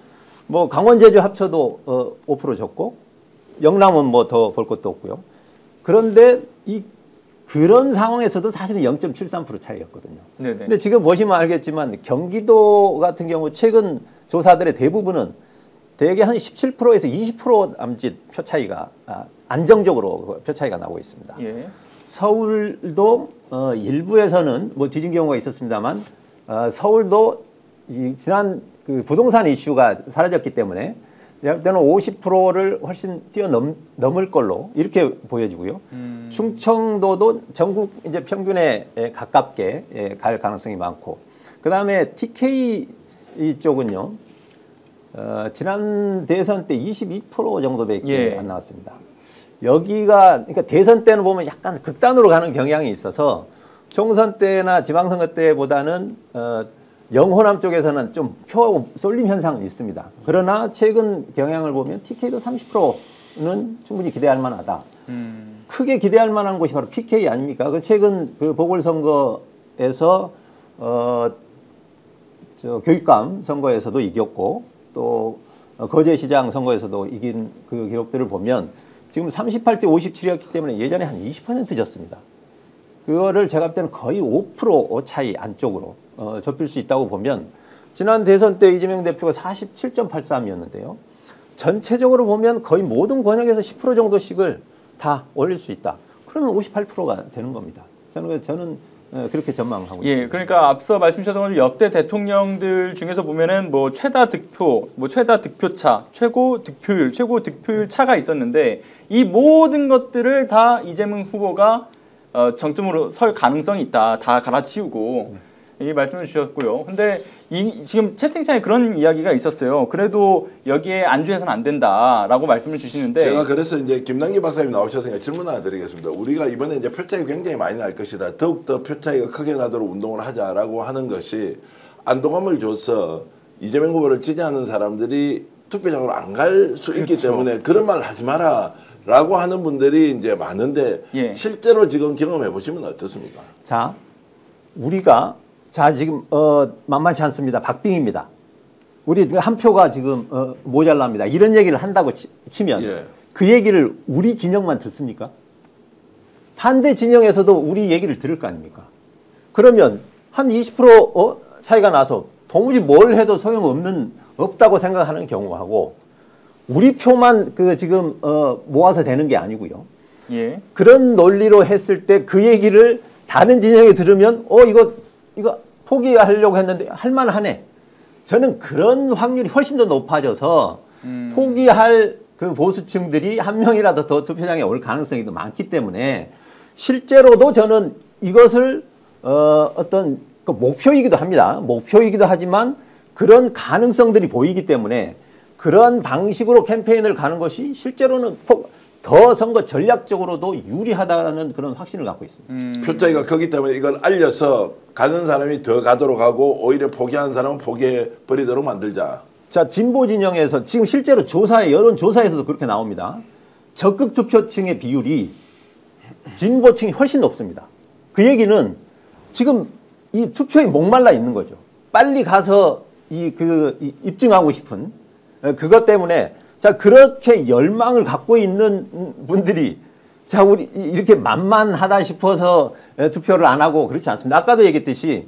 뭐 강원 제주 합쳐도 5% 졌고 영남은 뭐 더 볼 것도 없고요. 그런데 그런 상황에서도 사실은 0.73% 차이였거든요. 네네. 근데 지금 보시면 알겠지만 경기도 같은 경우 최근 조사들의 대부분은 대개 한 17%에서 20% 남짓 표 차이가 안정적으로 표 차이가 나고 있습니다. 예. 서울도 일부에서는 뭐 뒤진 경우가 있었습니다만 서울도 지난 그 부동산 이슈가 사라졌기 때문에 제가 볼 때는 50%를 훨씬 뛰어넘을 걸로 이렇게 보여지고요. 충청도도 전국 이제 평균에 가깝게 갈 가능성이 많고, 그 다음에 TK 쪽은요. 지난 대선 때 22% 정도밖에 안 나왔습니다. 여기가 그러니까 대선 때는 보면 약간 극단으로 가는 경향이 있어서 총선 때나 지방선거 때보다는 영호남 쪽에서는 좀 표 쏠림 현상은 있습니다. 그러나 최근 경향을 보면 TK도 30%는 충분히 기대할 만하다. 크게 기대할 만한 곳이 바로 PK 아닙니까? 그 최근 그 보궐선거에서 교육감 선거에서도 이겼고 또 거제시장 선거에서도 이긴 그 기록들을 보면 지금 38대 57이었기 때문에 예전에 한 20% 졌습니다. 그거를 제가 볼 때는 거의 5% 차이 안쪽으로 좁힐 수 있다고 보면 지난 대선 때 이재명 대표가 47.83이었는데요. 전체적으로 보면 거의 모든 권역에서 10% 정도씩을 다 올릴 수 있다. 그러면 58%가 되는 겁니다. 저는 그렇게 전망하고 예, 있습니다. 그러니까 앞서 말씀 주셨던 역대 대통령들 중에서 보면은 뭐 최다 득표, 뭐 최다 득표차, 최고 득표율 차가 있었는데 이 모든 것들을 다 이재명 후보가 정점으로 설 가능성이 있다. 다 갈아치우고 이 말씀을 주셨고요. 근데 지금 채팅창에 그런 이야기가 있었어요. 그래도 여기에 안주해서는 안 된다라고 말씀을 주시는데 제가 그래서 이제 김남기 박사님 나오셨으니까 질문 하나 드리겠습니다. 우리가 이번에 이제 표 차이가 굉장히 많이 날 것이다. 더욱더 표 차이가 크게 나도록 운동을 하자라고 하는 것이 안도감을 줘서 이재명 후보를 지지하는 사람들이 투표장으로 안 갈 수 있기 때문에 그런 말 하지 마라라고 하는 분들이 이제 많은데 예. 실제로 지금 경험해 보시면 어떻습니까? 자, 우리가 지금 만만치 않습니다. 박빙입니다. 우리 한 표가 지금 모자랍니다. 이런 얘기를 한다고 치면 예. 그 얘기를 우리 진영만 듣습니까? 반대 진영에서도 우리 얘기를 들을 거 아닙니까? 그러면 한 20% 차이가 나서 도무지 뭘 해도 없다고 생각하는 경우하고 우리 표만 지금 모아서 되는 게 아니고요. 예. 그런 논리로 했을 때 그 얘기를 다른 진영에 들으면 이거 포기하려고 했는데 할만하네. 저는 그런 확률이 훨씬 더 높아져서 포기할 그 보수층들이 한 명이라도 더 투표장에 올 가능성이 더 많기 때문에 실제로도 저는 이것을 어떤 그 목표이기도 합니다. 목표이기도 하지만 그런 가능성들이 보이기 때문에 그런 방식으로 캠페인을 가는 것이 실제로는 더 선거 전략적으로도 유리하다는 그런 확신을 갖고 있습니다. 표 차이가 크기 때문에 이걸 알려서 가는 사람이 더 가도록 하고 오히려 포기하는 사람은 포기해 버리도록 만들자. 자, 진보 진영에서 지금 실제로 여론 조사에서도 그렇게 나옵니다. 적극 투표층의 비율이 진보층이 훨씬 높습니다. 그 얘기는 지금 이 투표에 목말라 있는 거죠. 빨리 가서 입증하고 싶은 그것 때문에 자, 그렇게 열망을 갖고 있는 분들이 우리 이렇게 만만하다 싶어서 투표를 안 하고 그렇지 않습니다. 아까도 얘기했듯이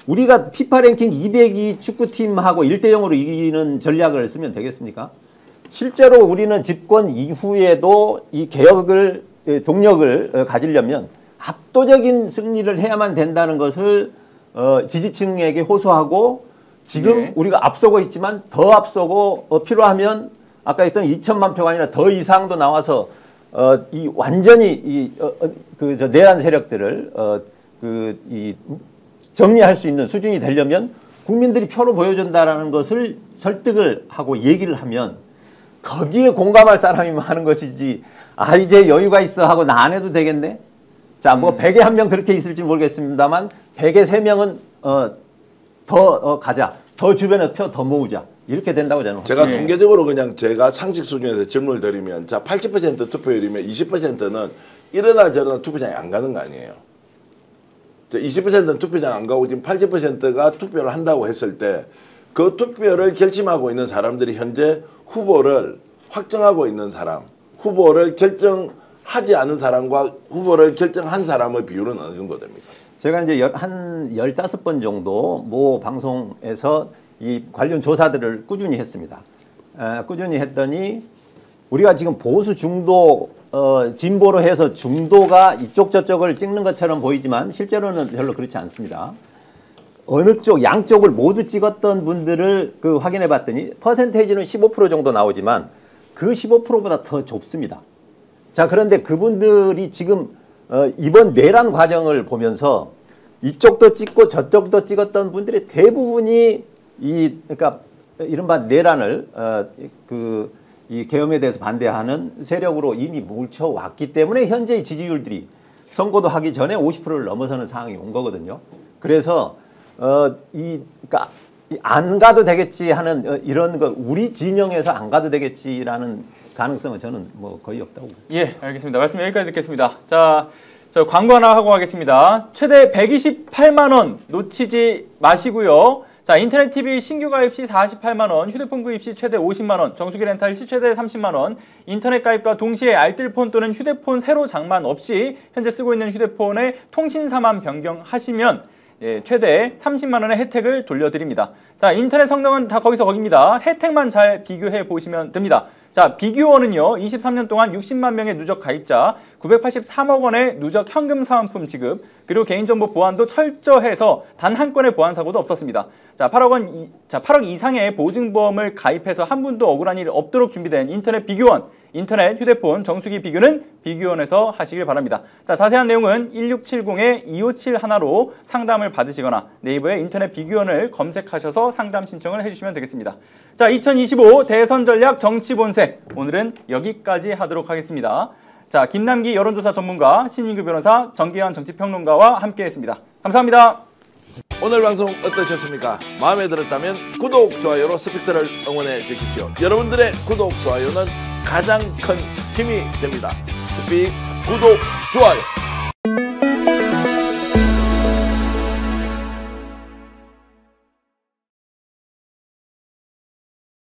우리가 피파 랭킹 202 축구팀하고 1대0으로 이기는 전략을 쓰면 되겠습니까? 실제로 우리는 집권 이후에도 이 동력을 가지려면 압도적인 승리를 해야만 된다는 것을 지지층에게 호소하고 지금 네. 우리가 앞서고 있지만 더 앞서고 필요하면 아까 했던 2천만 표가 아니라 더 이상도 나와서 완전히 내란 세력들을 정리할 수 있는 수준이 되려면 국민들이 표로 보여준다라는 것을 설득을 하고 얘기를 하면 거기에 공감할 사람이면 하는 것이지 이제 여유가 있어 하고 나 안 해도 되겠네. 자, 뭐 100에 한 명 그렇게 있을지 모르겠습니다만 100에 3명은 더 가자. 더 주변에 표 더 모으자. 이렇게 된다고 저는 제가 네. 통계적으로 그냥 제가 상식 수준에서 질문을 드리면 자 80% 투표율이면 20%는 이러나 저러나 투표장에 안 가는 거 아니에요. 20%는 투표장 안 가고 지금 80%가 투표를 한다고 했을 때 그 투표를 결심하고 있는 사람들이 현재 후보를 확정하고 있는 사람, 후보를 결정하지 않은 사람과 후보를 결정한 사람의 비율은 어느 정도 됩니까? 제가 이제 한 15번 정도 모 방송에서 이 관련 조사들을 꾸준히 했습니다. 꾸준히 했더니 우리가 지금 보수 중도 진보로 해서 중도가 이쪽 저쪽을 찍는 것처럼 보이지만 실제로는 별로 그렇지 않습니다. 어느 쪽 양쪽을 모두 찍었던 분들을 확인해 봤더니 퍼센테이지는 15% 정도 나오지만 그 15%보다 더 좁습니다. 자, 그런데 그분들이 지금 이번 내란 과정을 보면서 이쪽도 찍고 저쪽도 찍었던 분들의 대부분이 그러니까 이른바 내란을 이 계엄에 대해서 반대하는 세력으로 이미 뭉쳐왔기 때문에 현재의 지지율들이 선거도 하기 전에 50%를 넘어서는 상황이 온 거거든요. 그래서 그러니까 안 가도 되겠지 하는 이런 거 우리 진영에서 안 가도 되겠지라는 가능성은 저는 뭐 거의 없다고. 예, 알겠습니다. 말씀 여기까지 듣겠습니다. 자, 저 광고 하나 하고 가겠습니다. 최대 128만 원 놓치지 마시고요. 자, 인터넷 TV 신규 가입 시 48만 원, 휴대폰 구입 시 최대 50만 원, 정수기 렌탈 시 최대 30만 원, 인터넷 가입과 동시에 알뜰폰 또는 휴대폰 새로 장만 없이 현재 쓰고 있는 휴대폰의 통신사만 변경하시면 최대 30만 원의 혜택을 돌려드립니다. 자, 인터넷 성능은 다 거기서 거기입니다. 혜택만 잘 비교해 보시면 됩니다. 자, 비교원은요, 23년 동안 60만 명의 누적 가입자, 983억 원의 누적 현금 사은품 지급, 그리고 개인정보 보안도 철저해서 단 한 건의 보안 사고도 없었습니다. 자, 8억 이상의 보증보험을 가입해서 한 분도 억울한 일 없도록 준비된 인터넷 비교원, 인터넷, 휴대폰, 정수기 비교는 비교원에서 하시길 바랍니다. 자, 자세한 내용은 1670-2571로 상담을 받으시거나 네이버에 인터넷 비교원을 검색하셔서 상담 신청을 해주시면 되겠습니다. 자, 2025 대선 전략 정치 본색, 오늘은 여기까지 하도록 하겠습니다. 자, 김남기 여론조사 전문가, 신인규 변호사, 정기환 정치평론가와 함께했습니다. 감사합니다. 오늘 방송 어떠셨습니까? 마음에 들었다면 구독, 좋아요로 스픽스를 응원해 주십시오. 여러분들의 구독, 좋아요는 가장 큰 힘이 됩니다. 스픽 구독, 좋아요.